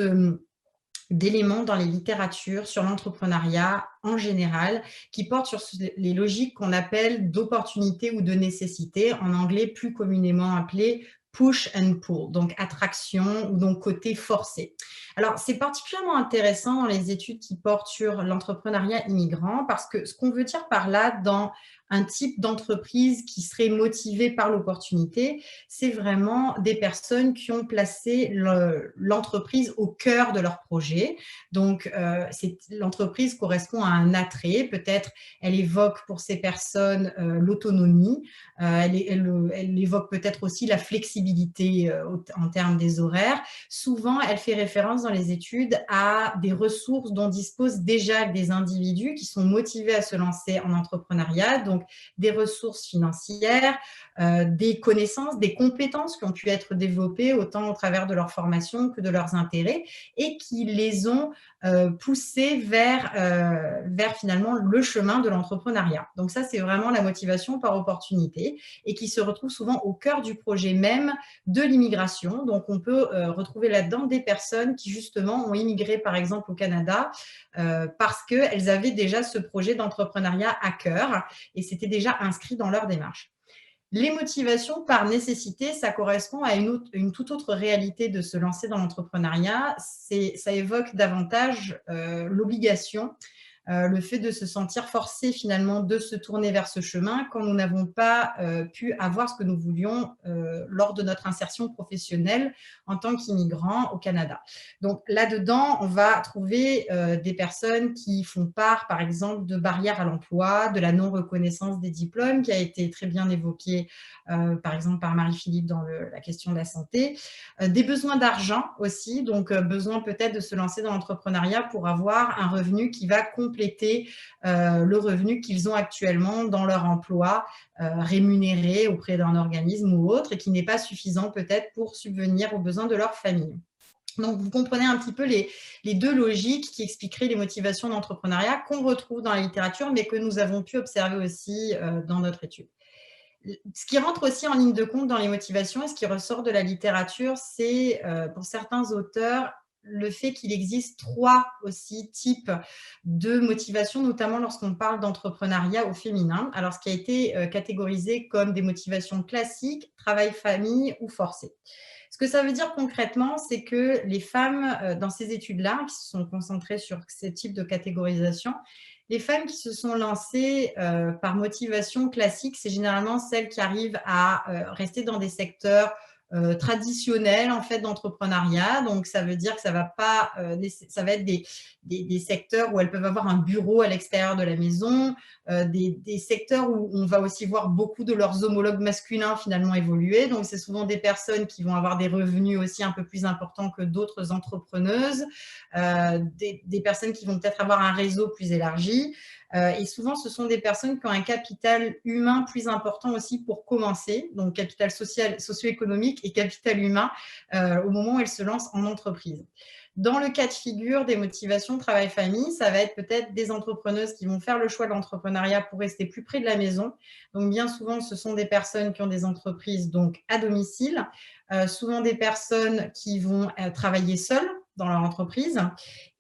d'éléments dans les littératures sur l'entrepreneuriat en général qui portent sur les logiques qu'on appelle d'opportunité ou de nécessité, en anglais plus communément appelé push and pull, donc attraction ou donc côté forcé. Alors, c'est particulièrement intéressant dans les études qui portent sur l'entrepreneuriat immigrant parce que ce qu'on veut dire par là dans un type d'entreprise qui serait motivée par l'opportunité, c'est vraiment des personnes qui ont placé l'entreprise au cœur de leur projet. Donc, l'entreprise correspond à un attrait. Peut-être elle évoque pour ces personnes l'autonomie. Elle évoque peut-être aussi la flexibilité en termes des horaires. Souvent, elle fait référence dans les études à des ressources dont disposent déjà des individus qui sont motivés à se lancer en entrepreneuriat. Donc, des ressources financières, des connaissances, des compétences qui ont pu être développées autant au travers de leur formation que de leurs intérêts et qui les ont poussés vers finalement le chemin de l'entrepreneuriat. Donc ça, c'est vraiment la motivation par opportunité et qui se retrouve souvent au cœur du projet même de l'immigration. Donc on peut retrouver là-dedans des personnes qui justement ont immigré par exemple au Canada parce qu'elles avaient déjà ce projet d'entrepreneuriat à cœur et c'était déjà inscrit dans leur démarche. Les motivations par nécessité, ça correspond à une toute autre réalité de se lancer dans l'entrepreneuriat. Ça évoque davantage l'obligation, le fait de se sentir forcé finalement de se tourner vers ce chemin quand nous n'avons pas pu avoir ce que nous voulions lors de notre insertion professionnelle en tant qu'immigrants au Canada. Donc là-dedans, on va trouver des personnes qui font part, par exemple, de barrières à l'emploi, de la non-reconnaissance des diplômes, qui a été très bien évoquée, par exemple, par Marie-Philippe dans la question de la santé. Des besoins d'argent aussi, donc besoin peut-être de se lancer dans l'entrepreneuriat pour avoir un revenu qui va compléter le revenu qu'ils ont actuellement dans leur emploi rémunéré auprès d'un organisme ou autre et qui n'est pas suffisant peut-être pour subvenir aux besoins de leur famille. Donc, vous comprenez un petit peu les deux logiques qui expliqueraient les motivations d'entrepreneuriat qu'on retrouve dans la littérature, mais que nous avons pu observer aussi dans notre étude. Ce qui rentre aussi en ligne de compte dans les motivations et ce qui ressort de la littérature, c'est pour certains auteurs le fait qu'il existe 3 aussi types de motivations, notamment lorsqu'on parle d'entrepreneuriat au féminin. Alors, ce qui a été catégorisé comme des motivations classiques, travail, famille ou forcé. Ce que ça veut dire concrètement, c'est que les femmes, dans ces études-là, qui se sont concentrées sur ces types de catégorisation, les femmes qui se sont lancées par motivation classique, c'est généralement celles qui arrivent à rester dans des secteurs traditionnels en fait d'entrepreneuriat. Donc ça veut dire que ça va être des secteurs où elles peuvent avoir un bureau à l'extérieur de la maison, des secteurs où on va aussi voir beaucoup de leurs homologues masculins finalement évoluer. Donc c'est souvent des personnes qui vont avoir des revenus aussi un peu plus importants que d'autres entrepreneuses, des personnes qui vont peut-être avoir un réseau plus élargi. Et souvent, ce sont des personnes qui ont un capital humain plus important aussi pour commencer, donc capital social, socio-économique et capital humain au moment où elles se lancent en entreprise. Dans le cas de figure des motivations travail-famille, ça va être peut-être des entrepreneuses qui vont faire le choix de l'entrepreneuriat pour rester plus près de la maison. Donc, bien souvent, ce sont des personnes qui ont des entreprises donc à domicile, souvent des personnes qui vont travailler seules dans leur entreprise.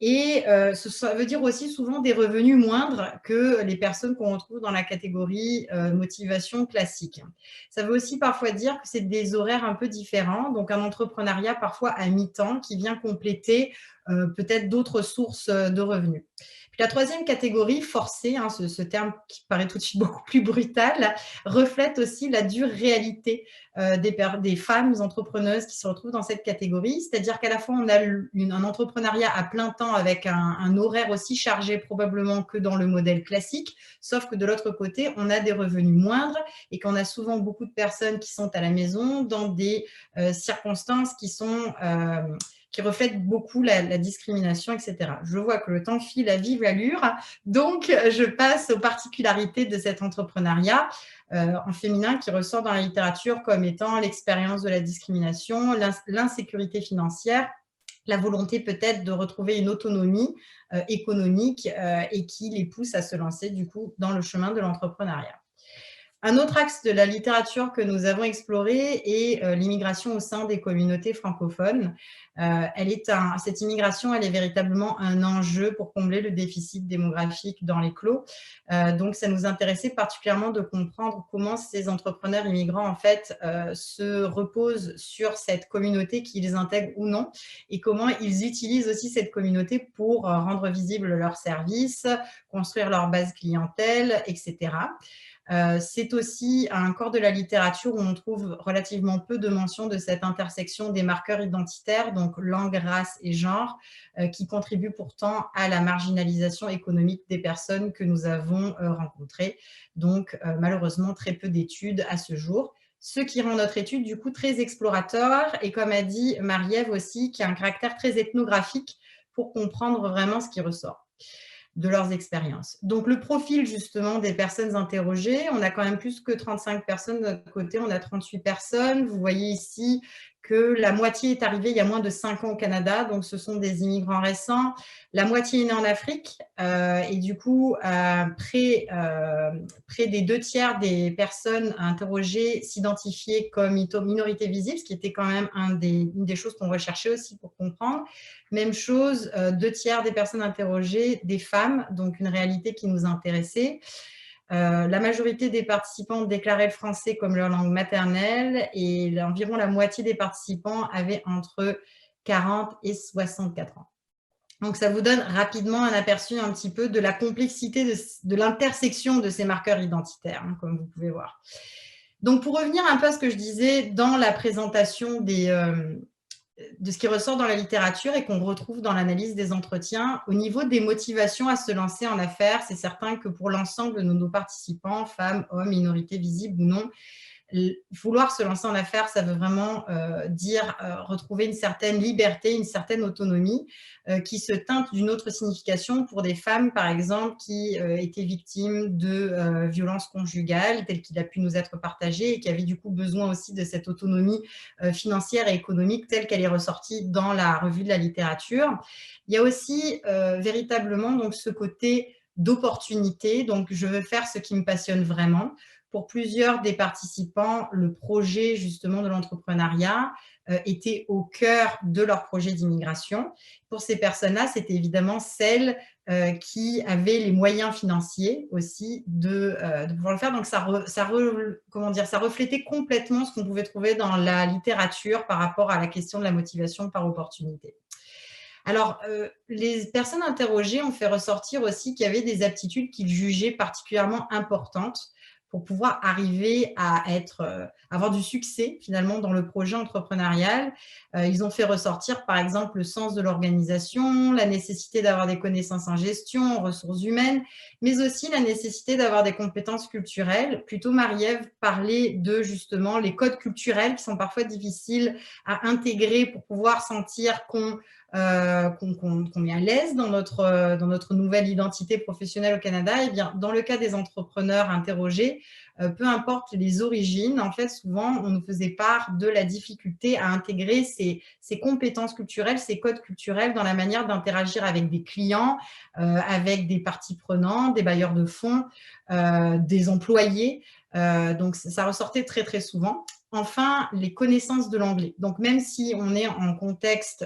Et ça veut dire aussi souvent des revenus moindres que les personnes qu'on retrouve dans la catégorie motivation classique. Ça veut aussi parfois dire que c'est des horaires un peu différents, donc un entrepreneuriat parfois à mi-temps qui vient compléter peut-être d'autres sources de revenus. Puis la troisième catégorie, forcée, hein, ce terme qui paraît tout de suite beaucoup plus brutal, reflète aussi la dure réalité des femmes entrepreneuses qui se retrouvent dans cette catégorie. C'est-à-dire qu'à la fois, on a un entrepreneuriat à plein temps avec un horaire aussi chargé probablement que dans le modèle classique, sauf que de l'autre côté, on a des revenus moindres et qu'on a souvent beaucoup de personnes qui sont à la maison dans des circonstances qui reflètent beaucoup la discrimination, etc. Je vois que le temps file à vive allure, donc je passe aux particularités de cet entrepreneuriat en féminin qui ressort dans la littérature comme étant l'expérience de la discrimination, l'insécurité financière, la volonté peut-être de retrouver une autonomie économique et qui les pousse à se lancer du coup dans le chemin de l'entrepreneuriat. Un autre axe de la littérature que nous avons exploré est l'immigration au sein des communautés francophones. Cette immigration, elle est véritablement un enjeu pour combler le déficit démographique dans les clos. Donc, ça nous intéressait particulièrement de comprendre comment ces entrepreneurs immigrants, en fait, se reposent sur cette communauté qu'ils intègrent ou non, et comment ils utilisent aussi cette communauté pour rendre visibles leurs services, construire leur base clientèle, etc. C'est aussi un corps de la littérature où on trouve relativement peu de mentions de cette intersection des marqueurs identitaires, donc langue, race et genre, qui contribuent pourtant à la marginalisation économique des personnes que nous avons rencontrées. Donc, malheureusement, très peu d'études à ce jour. Ce qui rend notre étude, du coup, très explorateur et, comme a dit Marie-Ève aussi, qui a un caractère très ethnographique pour comprendre vraiment ce qui ressort de leurs expériences. Donc, le profil justement des personnes interrogées, on a quand même plus que 35 personnes de notre côté, on a 38 personnes. Vous voyez ici que la moitié est arrivée il y a moins de 5 ans au Canada, donc ce sont des immigrants récents. La moitié est née en Afrique et du coup, près des 2/3 des personnes interrogées s'identifiaient comme minorité visible, ce qui était quand même une des choses qu'on recherchait aussi pour comprendre. Même chose, 2/3 des personnes interrogées, des femmes, donc une réalité qui nous intéressait. La majorité des participants déclaraient le français comme leur langue maternelle et environ la moitié des participants avaient entre 40 et 64 ans. Donc, ça vous donne rapidement un aperçu un petit peu de la complexité de l'intersection de ces marqueurs identitaires, hein, comme vous pouvez voir. Donc, pour revenir un peu à ce que je disais dans la présentation de ce qui ressort dans la littérature et qu'on retrouve dans l'analyse des entretiens, au niveau des motivations à se lancer en affaires, c'est certain que pour l'ensemble de nos participants, femmes, hommes, minorités visibles ou non, vouloir se lancer en affaires, ça veut vraiment dire retrouver une certaine liberté, une certaine autonomie qui se teinte d'une autre signification pour des femmes, par exemple, qui étaient victimes de violences conjugales, telles qu'il a pu nous être partagé, et qui avaient du coup besoin aussi de cette autonomie financière et économique telle qu'elle est ressortie dans la revue de la littérature. Il y a aussi véritablement donc, ce côté d'opportunité, donc je veux faire ce qui me passionne vraiment. Pour plusieurs des participants, le projet justement de l'entrepreneuriat était au cœur de leur projet d'immigration. Pour ces personnes-là, c'était évidemment celles qui avaient les moyens financiers aussi de pouvoir le faire. Donc, ça reflétait complètement ce qu'on pouvait trouver dans la littérature par rapport à la question de la motivation par opportunité. Alors, les personnes interrogées ont fait ressortir aussi qu'il y avait des aptitudes qu'ils jugeaient particulièrement importantes pour pouvoir arriver à avoir du succès finalement dans le projet entrepreneurial. Ils ont fait ressortir par exemple le sens de l'organisation, la nécessité d'avoir des connaissances en gestion, en ressources humaines, mais aussi la nécessité d'avoir des compétences culturelles. Plutôt Marie-Ève parlait de justement les codes culturels qui sont parfois difficiles à intégrer pour pouvoir sentir qu'on qu'on met à l'aise dans notre nouvelle identité professionnelle au Canada, eh bien, dans le cas des entrepreneurs interrogés, peu importe les origines, en fait, souvent, on nous faisait part de la difficulté à intégrer ces compétences culturelles, ces codes culturels dans la manière d'interagir avec des clients, avec des parties prenantes, des bailleurs de fonds, des employés. Donc, ça ressortait très, très souvent. Enfin, les connaissances de l'anglais. Donc, même si on est en contexte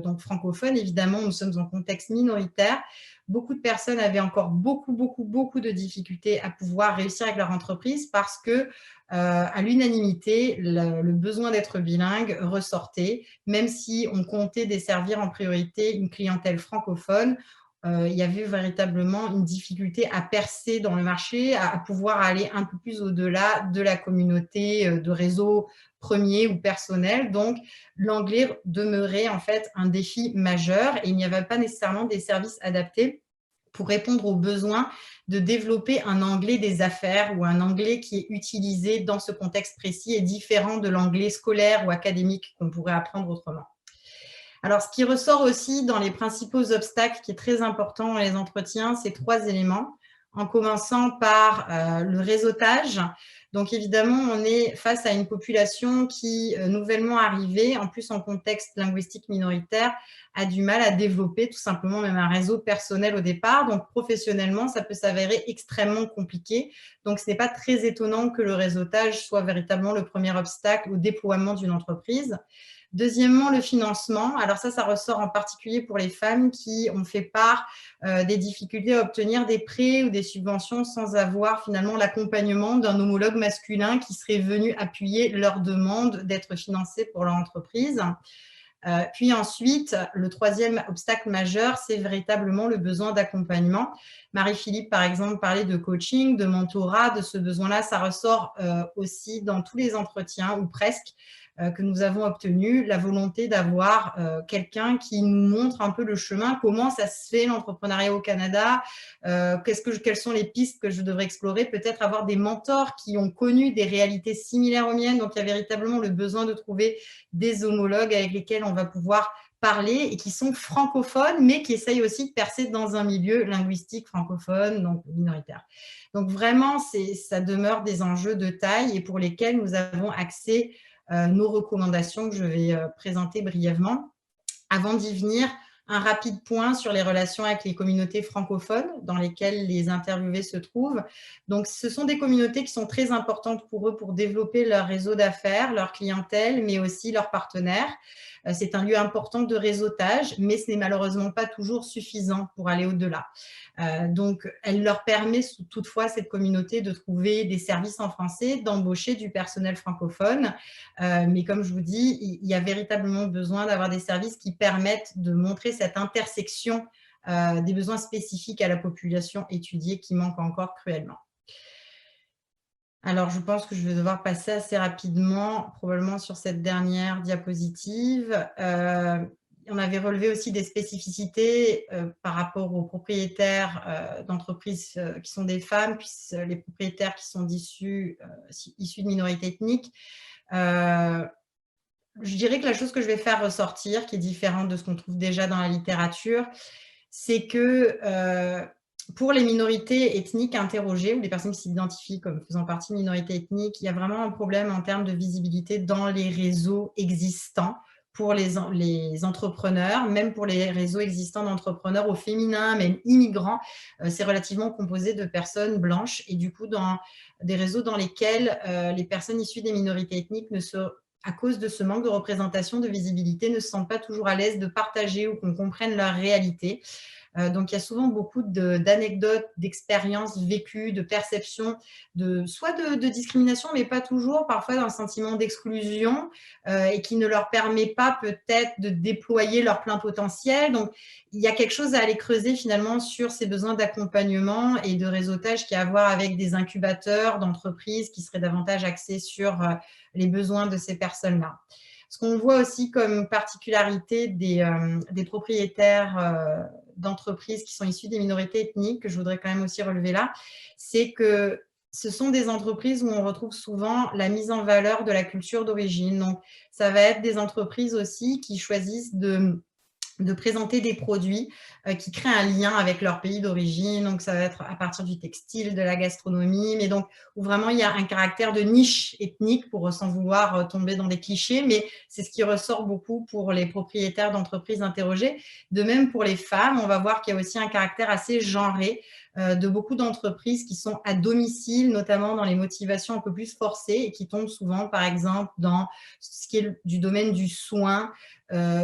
donc francophone, évidemment, nous sommes en contexte minoritaire, beaucoup de personnes avaient encore beaucoup de difficultés à pouvoir réussir avec leur entreprise parce que, à l'unanimité, le besoin d'être bilingue ressortait, même si on comptait desservir en priorité une clientèle francophone. Il y avait véritablement une difficulté à percer dans le marché, à pouvoir aller un peu plus au-delà de la communauté de réseau premier ou personnel. Donc, l'anglais demeurait en fait un défi majeur et il n'y avait pas nécessairement des services adaptés pour répondre aux besoins de développer un anglais des affaires ou un anglais qui est utilisé dans ce contexte précis et différent de l'anglais scolaire ou académique qu'on pourrait apprendre autrement. Alors, ce qui ressort aussi dans les principaux obstacles, qui est très important dans les entretiens, c'est 3 éléments, en commençant par le réseautage. Donc, évidemment, on est face à une population qui, nouvellement arrivée, en plus en contexte linguistique minoritaire, a du mal à développer tout simplement même un réseau personnel au départ. Donc, professionnellement, ça peut s'avérer extrêmement compliqué. Donc, ce n'est pas très étonnant que le réseautage soit véritablement le premier obstacle au déploiement d'une entreprise. Deuxièmement, le financement. Alors ça ressort en particulier pour les femmes qui ont fait part des difficultés à obtenir des prêts ou des subventions sans avoir finalement l'accompagnement d'un homologue masculin qui serait venu appuyer leur demande d'être financé pour leur entreprise. Puis ensuite, le troisième obstacle majeur, c'est véritablement le besoin d'accompagnement. Marie-Philippe, par exemple, parlait de coaching, de mentorat, de ce besoin-là. Ça ressort aussi dans tous les entretiens, ou presque, que nous avons obtenu, la volonté d'avoir quelqu'un qui nous montre un peu le chemin, comment ça se fait l'entrepreneuriat au Canada, quelles sont les pistes que je devrais explorer, peut-être avoir des mentors qui ont connu des réalités similaires aux miennes. Donc, il y a véritablement le besoin de trouver des homologues avec lesquels on va pouvoir parler et qui sont francophones, mais qui essayent aussi de percer dans un milieu linguistique francophone, donc minoritaire. Donc, vraiment, ça demeure des enjeux de taille et pour lesquels nous avons accès nos recommandations que je vais présenter brièvement. Avant d'y venir, un rapide point sur les relations avec les communautés francophones dans lesquelles les interviewés se trouvent. Donc, ce sont des communautés qui sont très importantes pour eux pour développer leur réseau d'affaires, leur clientèle, mais aussi leurs partenaires. C'est un lieu important de réseautage, mais ce n'est malheureusement pas toujours suffisant pour aller au-delà. Donc, elle leur permet toutefois, cette communauté, de trouver des services en français, d'embaucher du personnel francophone. Mais comme je vous dis, il y a véritablement besoin d'avoir des services qui permettent de montrer cette intersection des besoins spécifiques à la population étudiée qui manque encore cruellement. Alors, je pense que je vais devoir passer assez rapidement, probablement sur cette dernière diapositive. On avait relevé aussi des spécificités par rapport aux propriétaires d'entreprises qui sont des femmes, puis les propriétaires qui sont issus de minorités ethniques. Je dirais que la chose que je vais faire ressortir, qui est différente de ce qu'on trouve déjà dans la littérature, c'est que pour les minorités ethniques interrogées ou les personnes qui s'identifient comme faisant partie de minorités ethniques, il y a vraiment un problème en termes de visibilité dans les réseaux existants pour les entrepreneurs, même pour les réseaux existants d'entrepreneurs au féminin, même immigrants. C'est relativement composé de personnes blanches et du coup, dans des réseaux dans lesquels les personnes issues des minorités ethniques à cause de ce manque de représentation, de visibilité, ne se sentent pas toujours à l'aise de partager ou qu'on comprenne leur réalité. Donc, il y a souvent beaucoup d'anecdotes, d'expériences vécues, de perceptions, soit de discrimination, mais pas toujours, parfois d'un sentiment d'exclusion et qui ne leur permet pas peut-être de déployer leur plein potentiel. Donc, il y a quelque chose à aller creuser finalement sur ces besoins d'accompagnement et de réseautage qui a à voir avec des incubateurs d'entreprises qui seraient davantage axés sur les besoins de ces personnes-là. Ce qu'on voit aussi comme particularité des propriétaires d'entreprises qui sont issus des minorités ethniques, que je voudrais quand même aussi relever là, c'est que ce sont des entreprises où on retrouve souvent la mise en valeur de la culture d'origine. Donc, ça va être des entreprises aussi qui choisissent de de présenter des produits qui créent un lien avec leur pays d'origine. Donc, ça va être à partir du textile, de la gastronomie, mais donc où vraiment il y a un caractère de niche ethnique sans vouloir tomber dans des clichés, mais c'est ce qui ressort beaucoup pour les propriétaires d'entreprises interrogées. De même pour les femmes, on va voir qu'il y a aussi un caractère assez genré de beaucoup d'entreprises qui sont à domicile, notamment dans les motivations un peu plus forcées et qui tombent souvent, par exemple, dans ce qui est du domaine du soin,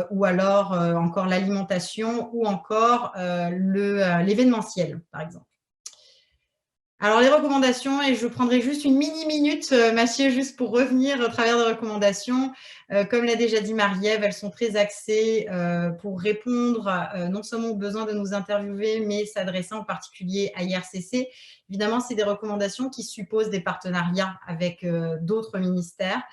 ou alors encore l'alimentation ou encore l'événementiel, par exemple. Alors, les recommandations, et je prendrai juste une mini-minute, Mathieu, juste pour revenir au travers des recommandations. Comme l'a déjà dit Marie-Ève, elles sont très axées pour répondre non seulement aux besoins de nous interviewer, mais s'adresser en particulier à IRCC. Évidemment, c'est des recommandations qui supposent des partenariats avec d'autres ministères,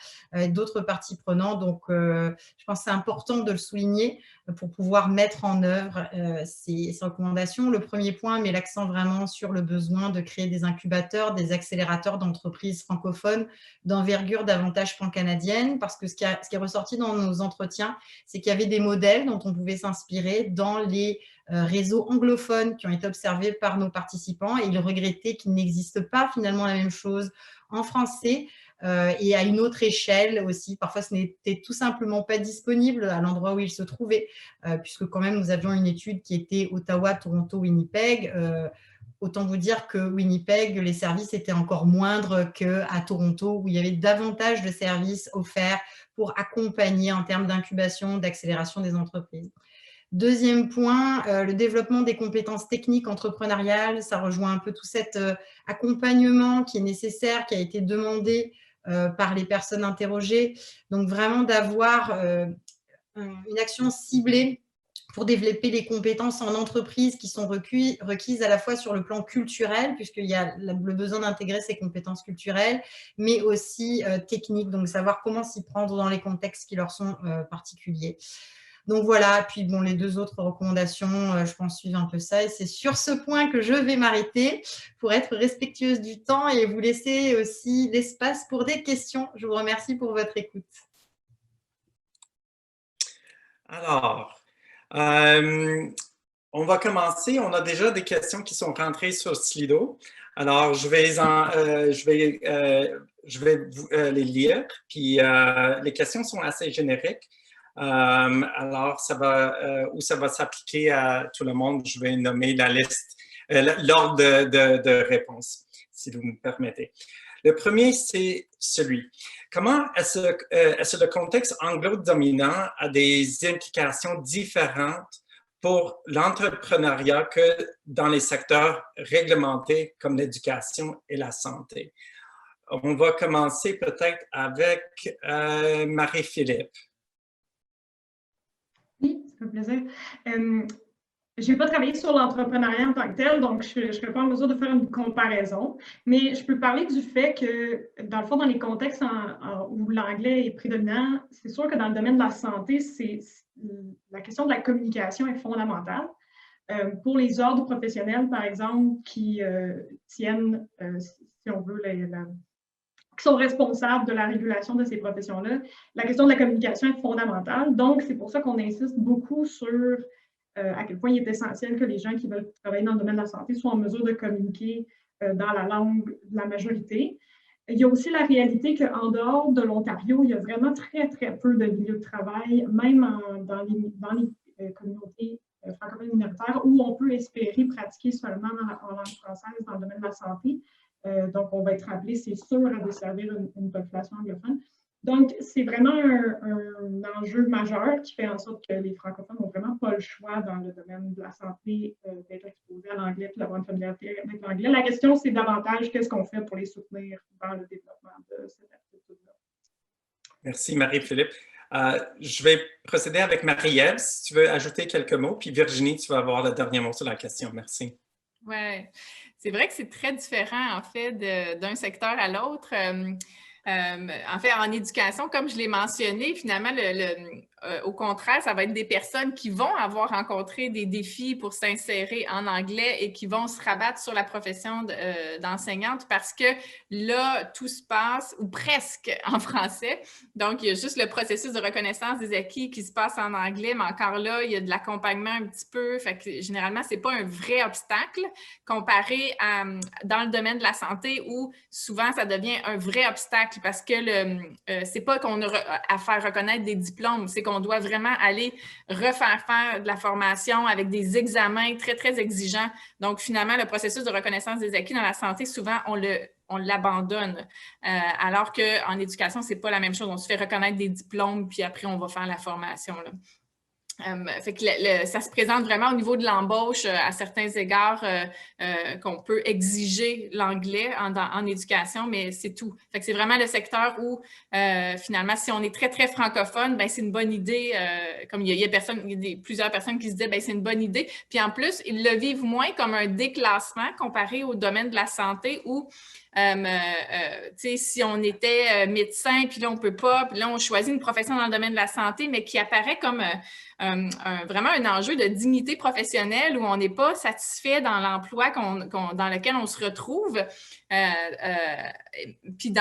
d'autres parties prenantes. Donc, je pense que c'est important de le souligner pour pouvoir mettre en œuvre ces recommandations. Le premier point met l'accent vraiment sur le besoin de créer des incubateurs, des accélérateurs d'entreprises francophones d'envergure davantage pan-canadienne, parce que ce qui est ressorti dans nos entretiens, c'est qu'il y avait des modèles dont on pouvait s'inspirer dans les réseaux anglophones qui ont été observés par nos participants, et ils regrettaient qu'il n'existe pas finalement la même chose en français et à une autre échelle aussi. Parfois, ce n'était tout simplement pas disponible à l'endroit où ils se trouvaient, puisque quand même, nous avions une étude qui était Ottawa, Toronto, Winnipeg. Autant vous dire que Winnipeg, les services étaient encore moindres qu'à Toronto, où il y avait davantage de services offerts pour accompagner en termes d'incubation, d'accélération des entreprises. Deuxième point, le développement des compétences techniques entrepreneuriales. Ça rejoint un peu tout cet accompagnement qui est nécessaire, qui a été demandé par les personnes interrogées. Donc, vraiment d'avoir une action ciblée pour développer les compétences en entreprise qui sont requises à la fois sur le plan culturel, puisqu'il y a le besoin d'intégrer ces compétences culturelles, mais aussi techniques, donc savoir comment s'y prendre dans les contextes qui leur sont particuliers. Donc voilà, puis bon, les deux autres recommandations, je pense, suivent un peu ça. Et c'est sur ce point que je vais m'arrêter pour être respectueuse du temps et vous laisser aussi l'espace pour des questions. Je vous remercie pour votre écoute.
Alors, on va commencer. On a déjà des questions qui sont rentrées sur Slido. Alors, je vais les lire. Puis, les questions sont assez génériques. Alors, ça va s'appliquer à tout le monde. Je vais nommer la liste, l'ordre de réponses, si vous me permettez. Le premier, c'est celui. Comment est-ce que le contexte anglo-dominant a des implications différentes pour l'entrepreneuriat que dans les secteurs réglementés comme l'éducation et la santé? On va commencer peut-être avec Marie-Philippe.
Oui, ça fait plaisir. Je n'ai pas travaillé sur l'entrepreneuriat en tant que tel, donc je ne serai pas en mesure de faire une comparaison, mais je peux parler du fait que, dans le fond, dans les contextes où l'anglais est prédominant, c'est sûr que dans le domaine de la santé, la question de la communication est fondamentale. Pour les ordres professionnels, par exemple, qui tiennent, si on veut, qui sont responsables de la régulation de ces professions-là, la question de la communication est fondamentale. Donc, c'est pour ça qu'on insiste beaucoup sur à quel point il est essentiel que les gens qui veulent travailler dans le domaine de la santé soient en mesure de communiquer dans la langue de la majorité. Il y a aussi la réalité qu'en dehors de l'Ontario, il y a vraiment très, très peu de milieux de travail, même dans les communautés francophones minoritaires, où on peut espérer pratiquer seulement en langue française dans le domaine de la santé. Donc, on va être appelé, c'est sûr, à desservir une population anglophone. Donc, c'est vraiment un enjeu majeur qui fait en sorte que les francophones n'ont vraiment pas le choix dans le domaine de la santé d'être exposés à l'anglais et d'avoir une familiarité avec l'anglais. La question, c'est davantage qu'est-ce qu'on fait pour les soutenir dans le développement de cette aptitude-là.
Merci, Marie-Philippe. Je vais procéder avec Marie-Ève, si tu veux ajouter quelques mots, puis Virginie, tu vas avoir le dernier mot sur la question. Merci.
Oui, c'est vrai que c'est très différent, en fait, d'un secteur à l'autre. En fait, en éducation, comme je l'ai mentionné, finalement, au contraire, ça va être des personnes qui vont avoir rencontré des défis pour s'insérer en anglais et qui vont se rabattre sur la profession d'enseignante parce que là, tout se passe, ou presque, en français. Donc, il y a juste le processus de reconnaissance des acquis qui se passe en anglais, mais encore là, il y a de l'accompagnement un petit peu. Fait que généralement, ce n'est pas un vrai obstacle comparé à dans le domaine de la santé où souvent, ça devient un vrai obstacle parce que c'est pas qu'on a à faire reconnaître des diplômes, c'est qu'on doit vraiment aller refaire faire de la formation avec des examens très, très exigeants. Donc, finalement, le processus de reconnaissance des acquis dans la santé, souvent, on l'abandonne. Alors qu'en éducation, c'est pas la même chose. On se fait reconnaître des diplômes, puis après, on va faire la formation, là. Fait que ça se présente vraiment au niveau de l'embauche à certains égards qu'on peut exiger l'anglais en éducation, mais c'est tout. Fait que c'est vraiment le secteur où finalement, si on est très, très francophone, ben c'est une bonne idée. Comme il y a plusieurs personnes qui se disaient, ben c'est une bonne idée. Puis en plus, ils le vivent moins comme un déclassement comparé au domaine de la santé où si on était médecin, puis là, on ne peut pas, puis là, on choisit une profession dans le domaine de la santé, mais qui apparaît comme vraiment un enjeu de dignité professionnelle où on n'est pas satisfait dans l'emploi dans lequel on se retrouve. Puis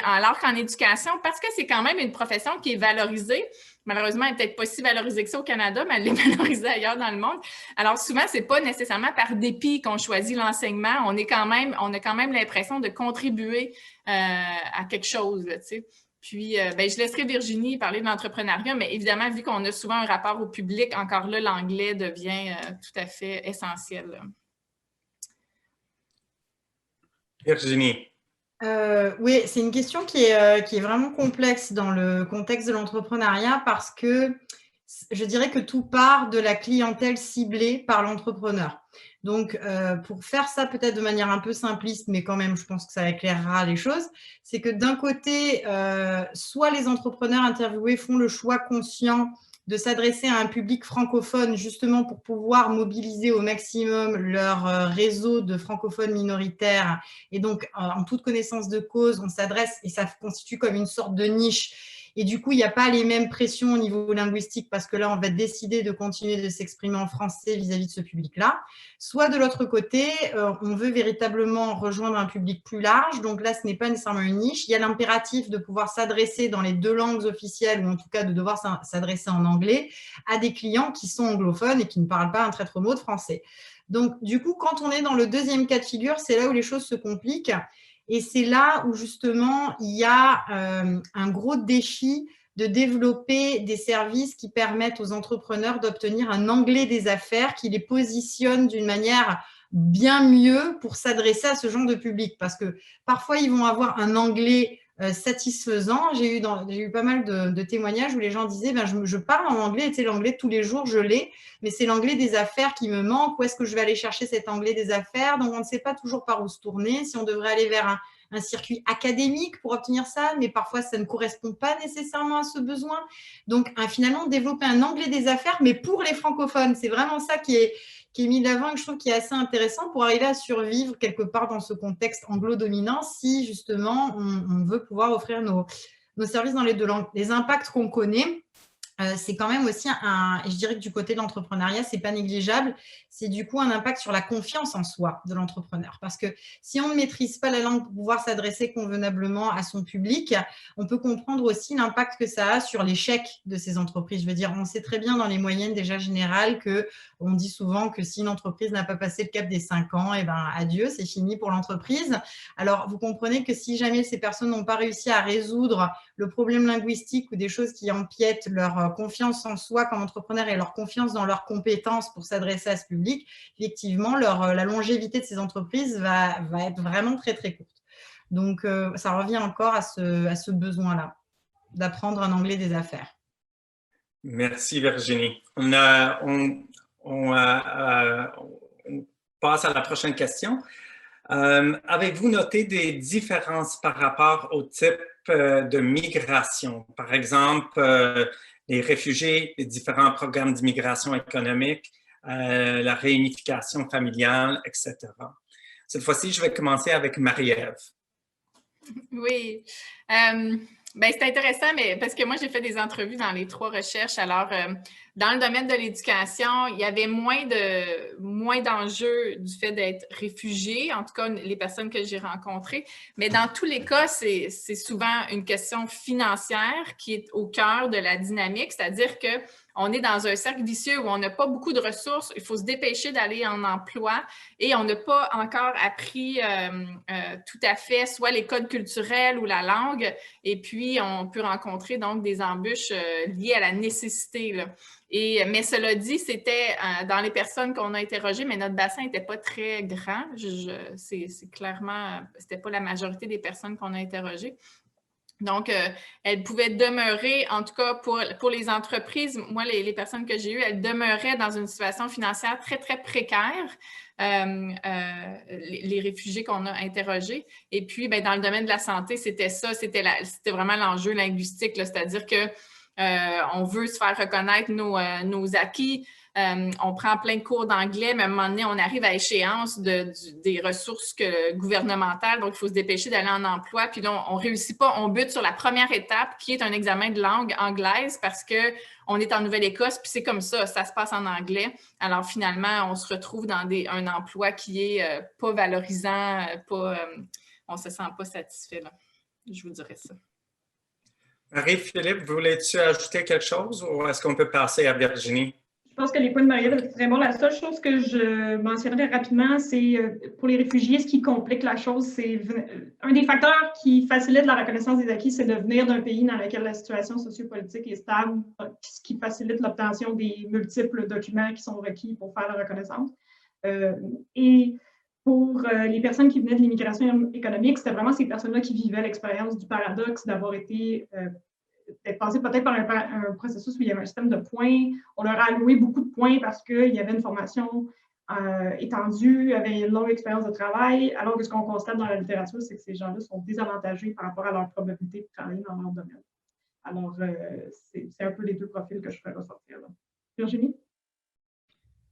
alors qu'en éducation, parce que c'est quand même une profession qui est valorisée, malheureusement, elle n'est peut-être pas si valorisée que ça au Canada, mais elle est valorisée ailleurs dans le monde. Alors souvent, ce n'est pas nécessairement par dépit qu'on choisit l'enseignement. On a quand même l'impression de contribuer à quelque chose, tu sais. Puis, je laisserai Virginie parler de l'entrepreneuriat, mais évidemment, vu qu'on a souvent un rapport au public, encore là, l'anglais devient tout à fait essentiel.
Virginie.
Oui, c'est une question qui est vraiment complexe dans le contexte de l'entrepreneuriat parce que je dirais que tout part de la clientèle ciblée par l'entrepreneur. Donc, pour faire ça peut-être de manière un peu simpliste, mais quand même, je pense que ça éclairera les choses, c'est que d'un côté, soit les entrepreneurs interviewés font le choix conscient de s'adresser à un public francophone justement pour pouvoir mobiliser au maximum leur réseau de francophones minoritaires. Et donc, en toute connaissance de cause, on s'adresse et ça constitue comme une sorte de niche. Et du coup, il n'y a pas les mêmes pressions au niveau linguistique parce que là, on va décider de continuer de s'exprimer en français vis-à-vis de ce public-là. Soit de l'autre côté, on veut véritablement rejoindre un public plus large. Donc là, ce n'est pas nécessairement une niche. Il y a l'impératif de pouvoir s'adresser dans les 2 langues officielles ou en tout cas de devoir s'adresser en anglais à des clients qui sont anglophones et qui ne parlent pas un traître mot de français. Donc, du coup, quand on est dans le deuxième cas de figure, c'est là où les choses se compliquent. Et c'est là où, justement, il y a un gros défi de développer des services qui permettent aux entrepreneurs d'obtenir un anglais des affaires qui les positionne d'une manière bien mieux pour s'adresser à ce genre de public. Parce que parfois, ils vont avoir un anglais satisfaisant. J'ai eu pas mal de témoignages où les gens disaient je parle en anglais, et l'anglais tous les jours, je l'ai, mais c'est l'anglais des affaires qui me manque. Où est-ce que je vais aller chercher cet anglais des affaires? Donc, on ne sait pas toujours par où se tourner. Si on devrait aller vers un circuit académique pour obtenir ça, mais parfois, ça ne correspond pas nécessairement à ce besoin. Donc, finalement, développer un anglais des affaires, mais pour les francophones, c'est vraiment ça qui est mis de l'avant et que je trouve qui est assez intéressant pour arriver à survivre quelque part dans ce contexte anglo-dominant si, justement, on veut pouvoir offrir nos services dans les 2 langues. Les impacts qu'on connaît, c'est quand même aussi je dirais que du côté de l'entrepreneuriat, c'est pas négligeable. C'est du coup un impact sur la confiance en soi de l'entrepreneur. Parce que si on ne maîtrise pas la langue pour pouvoir s'adresser convenablement à son public, on peut comprendre aussi l'impact que ça a sur l'échec de ces entreprises. Je veux dire, on sait très bien dans les moyennes déjà générales qu'on dit souvent que si une entreprise n'a pas passé le cap des 5 ans, eh ben, adieu, c'est fini pour l'entreprise. Alors, vous comprenez que si jamais ces personnes n'ont pas réussi à résoudre le problème linguistique ou des choses qui empiètent leur confiance en soi comme entrepreneur et leur confiance dans leurs compétences pour s'adresser à ce public, effectivement, la longévité de ces entreprises va être vraiment très, très courte. Donc, ça revient encore à ce besoin-là, d'apprendre un anglais des affaires.
Merci, Virginie. On passe à la prochaine question. Avez-vous noté des différences par rapport au type de migration? Par exemple, les réfugiés, les différents programmes d'immigration économique, la réunification familiale, etc. Cette fois-ci, je vais commencer avec Marie-Ève.
Oui. Ben, c'est intéressant, mais parce que moi, j'ai fait des entrevues dans les 3 recherches. Alors, dans le domaine de l'éducation, il y avait moins d'enjeux du fait d'être réfugié, en tout cas, les personnes que j'ai rencontrées. Mais dans tous les cas, c'est souvent une question financière qui est au cœur de la dynamique, c'est-à-dire que on est dans un cercle vicieux où on n'a pas beaucoup de ressources, il faut se dépêcher d'aller en emploi et on n'a pas encore appris tout à fait soit les codes culturels ou la langue, et puis on peut rencontrer donc des embûches liées à la nécessité, là. Mais cela dit, c'était dans les personnes qu'on a interrogées, mais notre bassin n'était pas très grand. C'est clairement, c'était pas la majorité des personnes qu'on a interrogées. Donc, elles pouvaient demeurer, en tout cas pour les entreprises, moi, les personnes que j'ai eues, elles demeuraient dans une situation financière très, très précaire, les réfugiés qu'on a interrogés. Et puis, bien, dans le domaine de la santé, c'était ça, c'était vraiment l'enjeu linguistique, c'est-à-dire que on veut se faire reconnaître nos acquis. On prend plein de cours d'anglais, mais à un moment donné, on arrive à échéance des ressources gouvernementales, donc il faut se dépêcher d'aller en emploi. Puis là, on ne réussit pas, on bute sur la première étape, qui est un examen de langue anglaise, parce qu'on est en Nouvelle-Écosse, puis c'est comme ça se passe en anglais. Alors finalement, on se retrouve dans un emploi qui est pas valorisant, on ne se sent pas satisfait, là. Je vous dirais ça.
Marie-Philippe, voulais-tu ajouter quelque chose ou est-ce qu'on peut passer à Virginie?
Je pense que les points de Marie-Ève étaient très bons. La seule chose que je mentionnerai rapidement, c'est pour les réfugiés, ce qui complique la chose, c'est un des facteurs qui facilite la reconnaissance des acquis, c'est de venir d'un pays dans lequel la situation sociopolitique est stable, ce qui facilite l'obtention des multiples documents qui sont requis pour faire la reconnaissance. Et pour les personnes qui venaient de l'immigration économique, c'était vraiment ces personnes-là qui vivaient l'expérience du paradoxe d'avoir été d'être passé peut-être par un processus où il y avait un système de points. On leur a alloué beaucoup de points parce qu'il y avait une formation étendue, avait une longue expérience de travail, alors que ce qu'on constate dans la littérature, c'est que ces gens-là sont désavantagés par rapport à leur probabilité de travailler dans leur domaine. Alors, c'est un peu les deux profils que je ferais ressortir là. Virginie?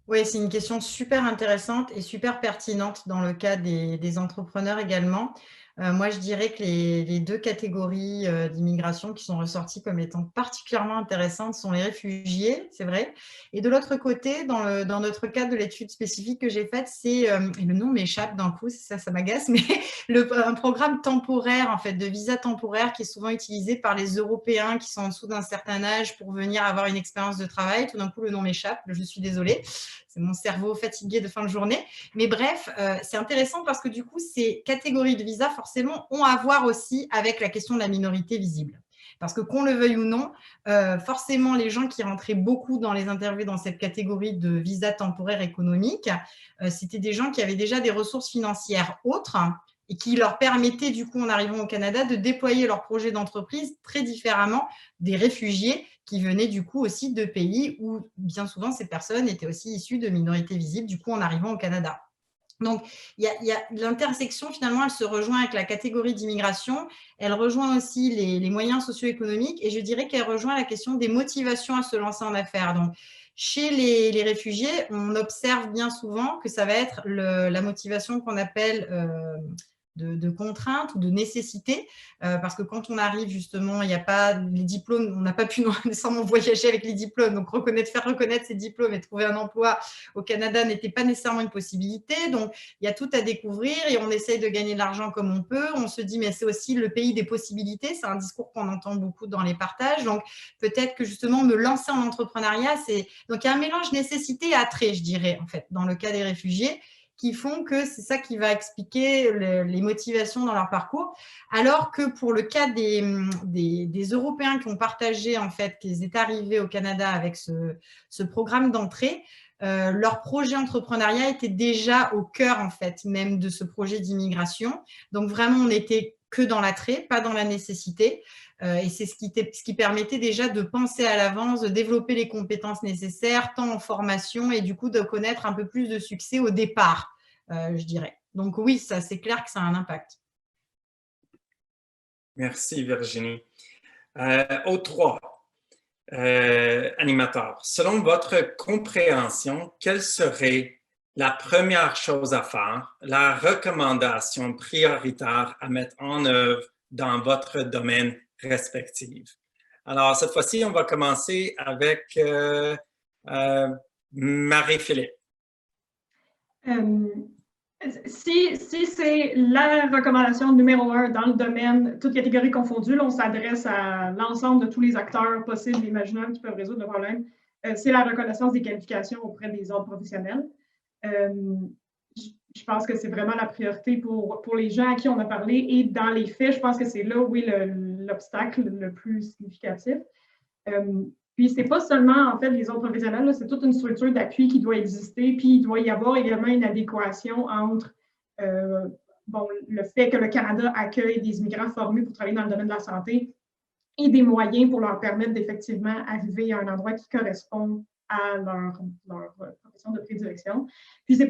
Oui, c'est une question super intéressante et super pertinente dans le cas des entrepreneurs également. Moi, je dirais que les 2 catégories d'immigration qui sont ressorties comme étant particulièrement intéressantes sont les réfugiés, c'est vrai. Et de l'autre côté, dans notre cas de l'étude spécifique que j'ai faite, c'est, et le nom m'échappe d'un coup, ça m'agace, mais un programme temporaire, en fait, de visa temporaire qui est souvent utilisé par les Européens qui sont en dessous d'un certain âge pour venir avoir une expérience de travail. Tout d'un coup, le nom m'échappe, je suis désolée. C'est mon cerveau fatigué de fin de journée. Mais bref, c'est intéressant parce que du coup, ces catégories de visa, forcément, ont à voir aussi avec la question de la minorité visible. Parce que qu'on le veuille ou non, forcément, les gens qui rentraient beaucoup dans les interviews dans cette catégorie de visa temporaire économique, c'était des gens qui avaient déjà des ressources financières autres et qui leur permettaient, du coup, en arrivant au Canada, de déployer leur projet d'entreprise très différemment des réfugiés qui venaient du coup aussi de pays où bien souvent ces personnes étaient aussi issues de minorités visibles, du coup en arrivant au Canada. Donc, il y a l'intersection, finalement, elle se rejoint avec la catégorie d'immigration, elle rejoint aussi les moyens socio-économiques et je dirais qu'elle rejoint la question des motivations à se lancer en affaires. Donc, chez les réfugiés, on observe bien souvent que ça va être la motivation qu'on appelle de contrainte ou de nécessité, parce que quand on arrive justement, il n'y a pas les diplômes, on n'a pas pu nécessairement voyager avec les diplômes, donc faire reconnaître ses diplômes et trouver un emploi au Canada n'était pas nécessairement une possibilité, donc il y a tout à découvrir et on essaye de gagner de l'argent comme on peut, on se dit mais c'est aussi le pays des possibilités, c'est un discours qu'on entend beaucoup dans les partages, donc peut-être que justement me lancer en entrepreneuriat, donc il y a un mélange nécessité et attrait, je dirais, en fait, dans le cas des réfugiés, qui font que c'est ça qui va expliquer les motivations dans leur parcours. Alors que pour le cas des Européens qui ont partagé, en fait, qu'ils étaient arrivés au Canada avec ce programme d'entrée, leur projet entrepreneuriat était déjà au cœur, en fait, même de ce projet d'immigration. Donc, vraiment, on n'était que dans l'attrait, pas dans la nécessité. Et c'est ce qui permettait déjà de penser à l'avance, de développer les compétences nécessaires, tant en formation et du coup de connaître un peu plus de succès au départ, je dirais. Donc oui, ça c'est clair que ça a un impact.
Merci Virginie. Aux 3 animateurs, selon votre compréhension, quelles seraient la première chose à faire, la recommandation prioritaire à mettre en œuvre dans votre domaine respectif. Alors, cette fois-ci, on va commencer avec Marie-Philippe.
Si c'est la recommandation numéro 1 dans le domaine, toute catégorie confondue, là, on s'adresse à l'ensemble de tous les acteurs possibles et imaginables qui peuvent résoudre le problème, c'est la reconnaissance des qualifications auprès des ordres professionnels. Je pense que c'est vraiment la priorité pour les gens à qui on a parlé et dans les faits, je pense que c'est là où est l'obstacle le plus significatif. Puis, ce n'est pas seulement, en fait, les ordres professionnels, c'est toute une structure d'appui qui doit exister, puis il doit y avoir également une adéquation entre le fait que le Canada accueille des immigrants formés pour travailler dans le domaine de la santé et des moyens pour leur permettre d'effectivement arriver à un endroit qui correspond à leur profession de prédilection. Puis, ce n'est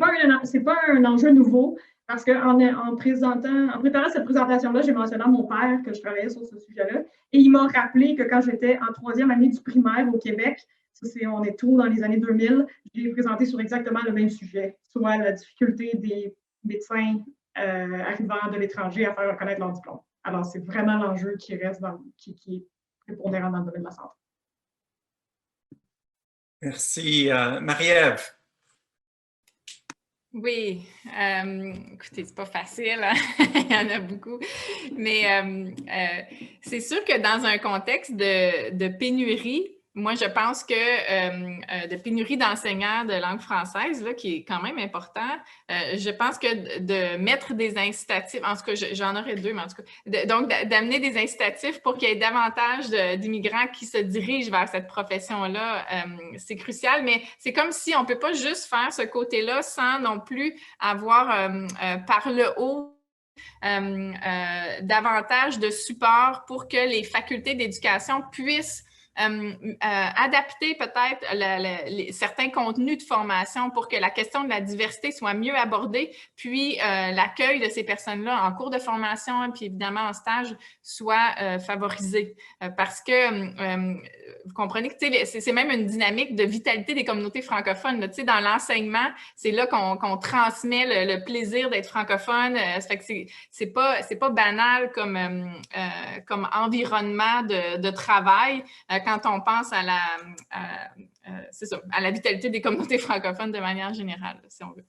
pas un enjeu nouveau, parce qu'en préparant cette présentation-là, j'ai mentionné à mon père que je travaillais sur ce sujet-là, et il m'a rappelé que quand j'étais en 3e année du primaire au Québec, on est tout dans les années 2000, j'ai présenté sur exactement le même sujet, soit la difficulté des médecins arrivant de l'étranger à faire reconnaître leur diplôme. Alors, c'est vraiment l'enjeu qui reste, qui est prépondérant dans le domaine de la santé.
Merci. Marie-Ève.
Oui, écoutez, c'est pas facile, hein? Il y en a beaucoup, mais c'est sûr que dans un contexte de pénurie, moi, je pense que de pénurie d'enseignants de langue française, là, qui est quand même important, je pense que de mettre des incitatifs, en tout cas, j'en aurais deux, mais en tout cas, donc d'amener des incitatifs pour qu'il y ait davantage d'immigrants qui se dirigent vers cette profession-là, c'est crucial, mais c'est comme si on ne peut pas juste faire ce côté-là sans non plus avoir par le haut davantage de support pour que les facultés d'éducation puissent adapter peut-être certains contenus de formation pour que la question de la diversité soit mieux abordée, puis l'accueil de ces personnes-là en cours de formation, puis évidemment en stage, soit favorisé. Parce que vous comprenez que c'est même une dynamique de vitalité des communautés francophones. Là, dans l'enseignement, c'est là qu'on transmet le plaisir d'être francophone. Ça fait que c'est pas banal comme environnement de travail. Quand on pense à la vitalité des communautés francophones de manière générale, si on veut.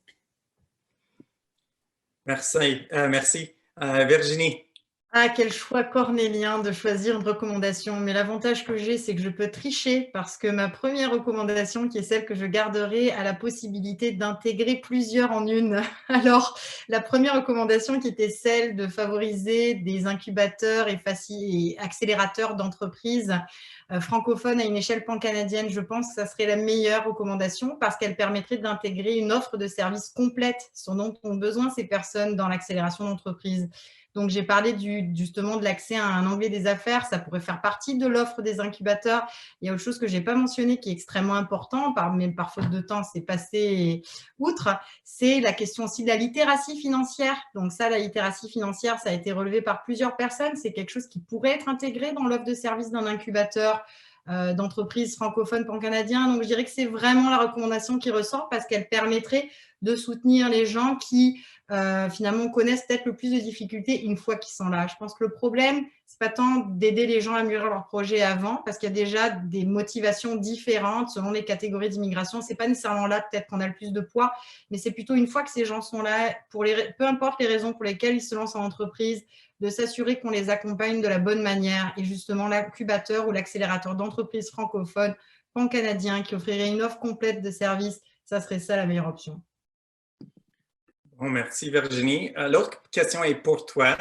Merci. Merci. Virginie.
Ah, quel choix cornélien de choisir une recommandation. Mais l'avantage que j'ai, c'est que je peux tricher parce que ma première recommandation, qui est celle que je garderai, a la possibilité d'intégrer plusieurs en une. Alors, la première recommandation qui était celle de favoriser des incubateurs et accélérateurs d'entreprises francophones à une échelle pan-canadienne, je pense que ça serait la meilleure recommandation parce qu'elle permettrait d'intégrer une offre de services complète sur dont ont besoin ces personnes dans l'accélération d'entreprise. Donc, j'ai parlé justement de l'accès à un anglais des affaires. Ça pourrait faire partie de l'offre des incubateurs. Il y a autre chose que je n'ai pas mentionné qui est extrêmement important, mais par faute de temps, c'est passé outre. C'est la question aussi de la littératie financière. Donc ça, la littératie financière, ça a été relevé par plusieurs personnes. C'est quelque chose qui pourrait être intégré dans l'offre de service d'un incubateur d'entreprises francophones pan-canadiens. Donc, je dirais que c'est vraiment la recommandation qui ressort parce qu'elle permettrait de soutenir les gens qui, finalement, connaissent peut-être le plus de difficultés une fois qu'ils sont là. Je pense que le problème, ce n'est pas tant d'aider les gens à mûrir leur projet avant, parce qu'il y a déjà des motivations différentes selon les catégories d'immigration. Ce n'est pas nécessairement là peut-être qu'on a le plus de poids, mais c'est plutôt une fois que ces gens sont là, peu importe les raisons pour lesquelles ils se lancent en entreprise, de s'assurer qu'on les accompagne de la bonne manière. Et justement, l'incubateur ou l'accélérateur d'entreprises francophones pan-canadiens qui offrirait une offre complète de services, ça serait ça la meilleure option.
Bon, merci Virginie. L'autre question est pour toi.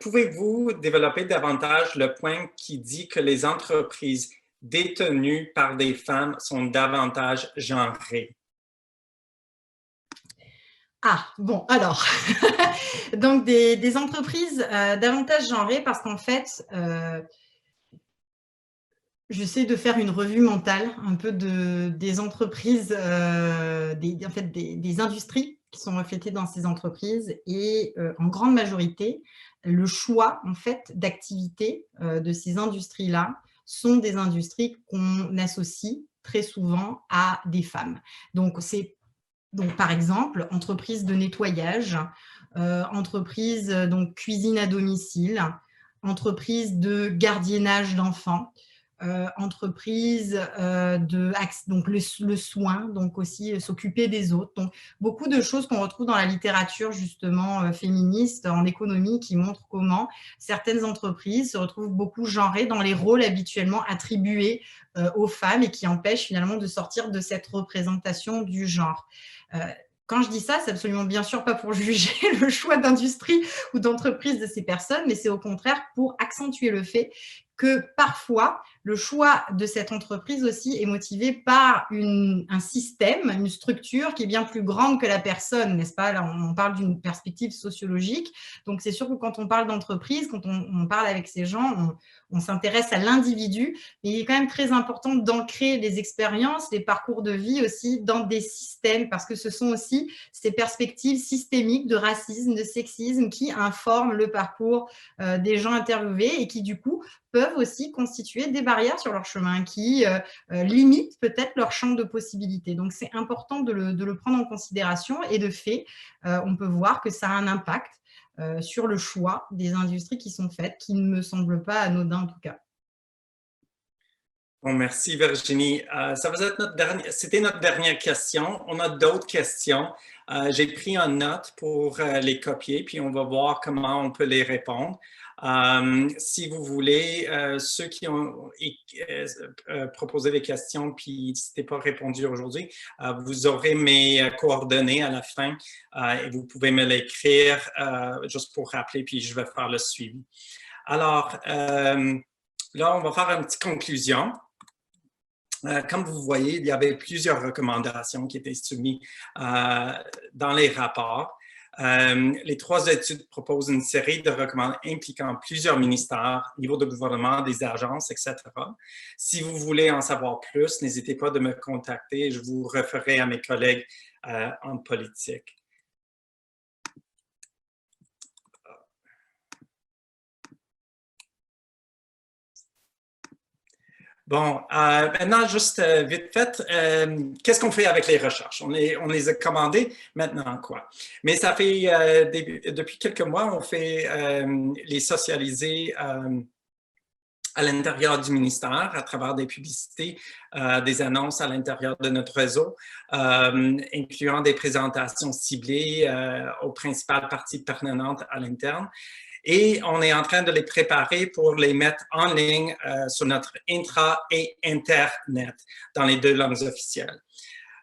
Pouvez-vous développer davantage le point qui dit que les entreprises détenues par des femmes sont davantage genrées?
Ah, bon, alors, donc des entreprises davantage genrées parce qu'en fait, j'essaie de faire une revue mentale un peu des entreprises, des industries qui sont reflétées dans ces entreprises et en grande majorité, le choix en fait d'activités de ces industries-là sont des industries qu'on associe très souvent à des femmes. Donc, c'est Donc, par exemple, entreprise de nettoyage, entreprise donc cuisine à domicile, entreprise de gardiennage d'enfants, entreprise donc le soin, donc aussi s'occuper des autres. Donc, beaucoup de choses qu'on retrouve dans la littérature justement féministe en économie qui montrent comment certaines entreprises se retrouvent beaucoup genrées dans les rôles habituellement attribués aux femmes et qui empêchent finalement de sortir de cette représentation du genre. Quand je dis ça, c'est absolument bien sûr pas pour juger le choix d'industrie ou d'entreprise de ces personnes, mais c'est au contraire pour accentuer le fait que parfois, le choix de cette entreprise aussi est motivé par un système, une structure qui est bien plus grande que la personne, n'est-ce pas? Là, on parle d'une perspective sociologique. Donc, c'est sûr que quand on parle d'entreprise, quand on parle avec ces gens, on s'intéresse à l'individu, mais il est quand même très important d'ancrer les expériences, les parcours de vie aussi dans des systèmes, parce que ce sont aussi ces perspectives systémiques de racisme, de sexisme qui informent le parcours des gens interviewés et qui, du coup, peuvent aussi constituer des barrières sur leur chemin qui limitent peut-être leur champ de possibilités. Donc, c'est important de le prendre en considération et de fait, on peut voir que ça a un impact sur le choix des industries qui sont faites, qui ne me semble pas anodin en tout cas.
Bon, merci Virginie. C'était notre dernière question. On a d'autres questions. J'ai pris en note pour les copier, puis on va voir comment on peut les répondre. Si vous voulez, ceux qui ont proposé des questions puis n'étaient pas répondu aujourd'hui, vous aurez mes coordonnées à la fin et vous pouvez me l'écrire juste pour rappeler, puis je vais faire le suivi. Alors, là, on va faire une petite conclusion. Comme vous voyez, il y avait plusieurs recommandations qui étaient soumises dans les rapports. Les 3 études proposent une série de recommandations impliquant plusieurs ministères, niveau de gouvernement, des agences, etc. Si vous voulez en savoir plus, n'hésitez pas de me contacter. Je vous referai à mes collègues en politique. Bon, maintenant, juste vite fait, qu'est-ce qu'on fait avec les recherches? On les a commandées, maintenant quoi? Mais ça fait, depuis quelques mois, on fait les socialiser à l'intérieur du ministère, à travers des publicités, des annonces à l'intérieur de notre réseau, incluant des présentations ciblées aux principales parties prenantes à l'interne. Et on est en train de les préparer pour les mettre en ligne sur notre intra et internet dans les 2 langues officielles.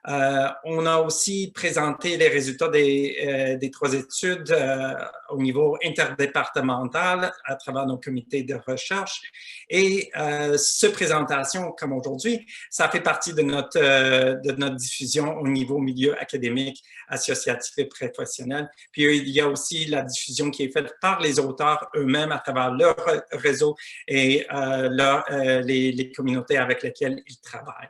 On a aussi présenté les résultats des 3 études au niveau interdépartemental à travers nos comités de recherche. Et cette présentation, comme aujourd'hui, ça fait partie de notre diffusion au niveau milieu académique, associatif et professionnel. Puis il y a aussi la diffusion qui est faite par les auteurs eux-mêmes à travers leur réseau et les communautés avec lesquelles ils travaillent.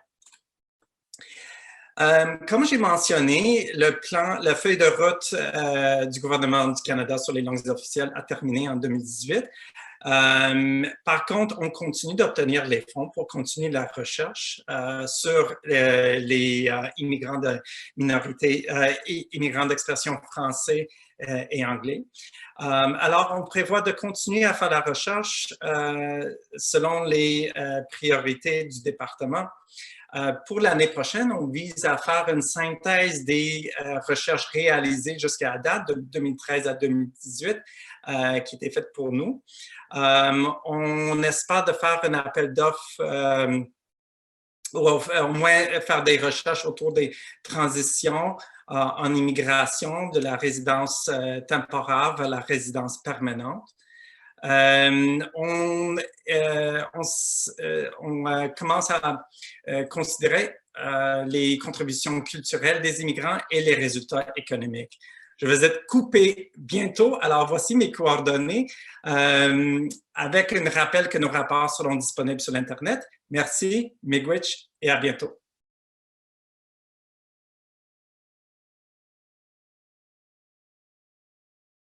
Comme j'ai mentionné, la feuille de route du gouvernement du Canada sur les langues officielles a terminé en 2018. Par contre, on continue d'obtenir les fonds pour continuer la recherche sur les immigrants de minorités, immigrants d'expression français et anglais. Alors, on prévoit de continuer à faire la recherche selon les priorités du département. Pour l'année prochaine, on vise à faire une synthèse des recherches réalisées jusqu'à la date de 2013 à 2018 qui étaient faites pour nous. On espère de faire un appel d'offres ou au moins faire des recherches autour des transitions en immigration de la résidence temporaire vers la résidence permanente. On commence à considérer les contributions culturelles des immigrants et les résultats économiques. Je vais être coupé bientôt, alors voici mes coordonnées avec un rappel que nos rapports seront disponibles sur l'Internet. Merci, miigwech, et à bientôt.